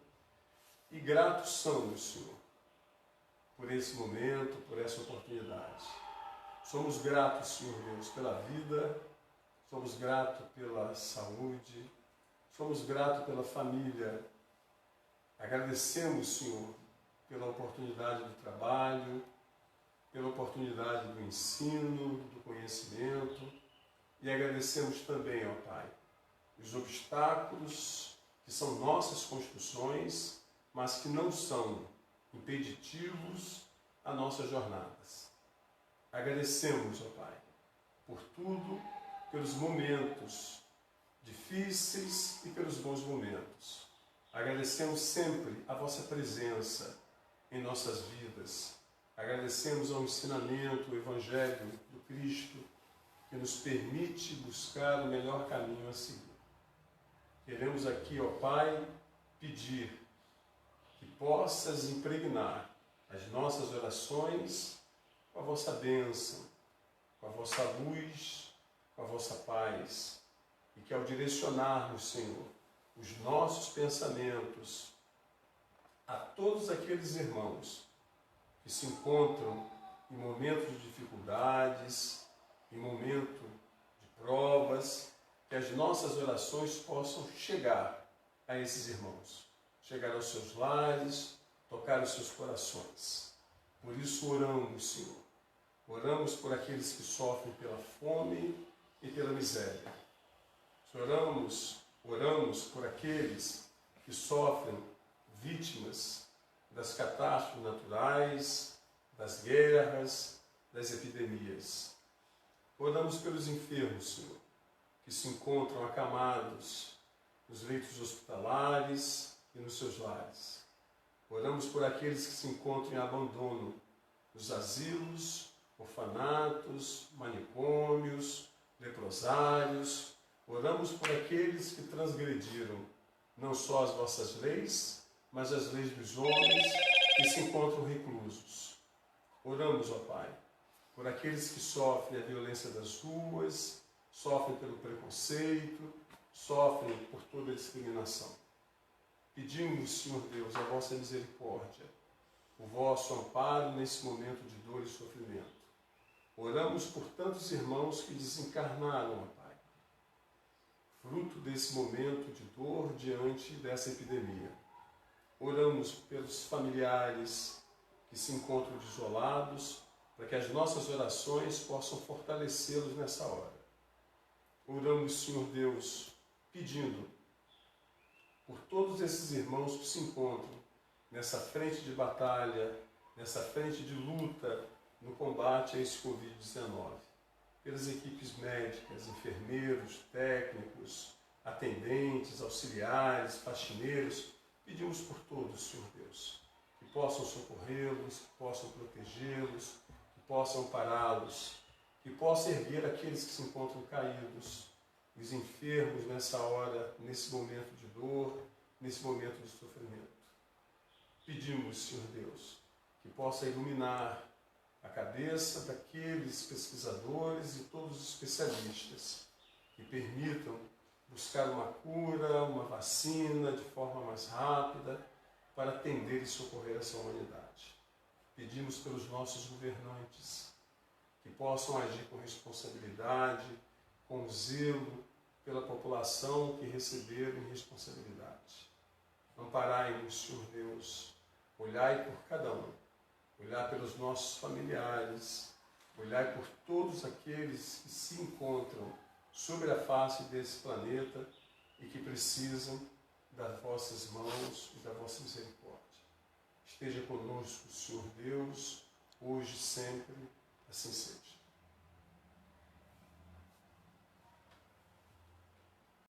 e gratos somos, Senhor, por esse momento, por essa oportunidade. Somos gratos, Senhor Deus, pela vida, somos gratos pela saúde, somos gratos pela família. Agradecemos, Senhor, pela oportunidade do trabalho, pela oportunidade do ensino, do conhecimento, e agradecemos também, ó Pai, os obstáculos que são nossas construções, mas que não são impeditivos a nossas jornadas. Agradecemos, ó Pai, por tudo, pelos momentos difíceis e pelos bons momentos. Agradecemos sempre a vossa presença em nossas vidas. Agradecemos ao ensinamento, o Evangelho do Cristo, que nos permite buscar o melhor caminho a seguir. Queremos aqui, ó Pai, pedir que possas impregnar as nossas orações com a vossa bênção, com a vossa luz, com a vossa paz, e que ao direcionarmos, Senhor, os nossos pensamentos a todos aqueles irmãos que se encontram em momentos de dificuldades, em momento de provas, que as nossas orações possam chegar a esses irmãos, chegar aos seus lares, tocar os seus corações. Por isso oramos, Senhor. Oramos por aqueles que sofrem pela fome e pela miséria. Oramos por aqueles que sofrem vítimas das catástrofes naturais, das guerras, das epidemias. Oramos pelos enfermos, Senhor, que se encontram acamados nos leitos hospitalares e nos seus lares. Oramos por aqueles que se encontram em abandono nos asilos, orfanatos, manicômios, leprosários. Oramos por aqueles que transgrediram não só as vossas leis, mas as leis dos homens que se encontram reclusos. Oramos, ó Pai, por aqueles que sofrem a violência das ruas, sofrem pelo preconceito, sofrem por toda a discriminação. Pedimos, Senhor Deus, a vossa misericórdia, o vosso amparo nesse momento de dor e sofrimento. Oramos por tantos irmãos que desencarnaram, ó Pai, fruto desse momento de dor diante dessa epidemia. Oramos pelos familiares que se encontram desolados, para que as nossas orações possam fortalecê-los nessa hora. Oramos, Senhor Deus, pedindo por todos esses irmãos que se encontram nessa frente de batalha, nessa frente de luta no combate a esse Covid-19. Pelas equipes médicas, enfermeiros, técnicos, atendentes, auxiliares, faxineiros, pedimos por todos, Senhor Deus, que possam socorrê-los, que possam protegê-los, que possam ampará-los, que possam erguer aqueles que se encontram caídos, os enfermos nessa hora, nesse momento de dor, nesse momento de sofrimento. Pedimos, Senhor Deus, que possa iluminar a cabeça daqueles pesquisadores e todos os especialistas que permitam buscar uma cura, uma vacina de forma mais rápida para atender e socorrer essa humanidade. Pedimos pelos nossos governantes que possam agir com responsabilidade, com zelo pela população que receberam responsabilidade. Amparai-nos, Senhor Deus, olhai por cada um, olhai pelos nossos familiares, olhai por todos aqueles que se encontram sobre a face desse planeta e que precisam das vossas mãos e da vossa misericórdia. Esteja conosco, Senhor Deus, hoje e sempre, assim seja.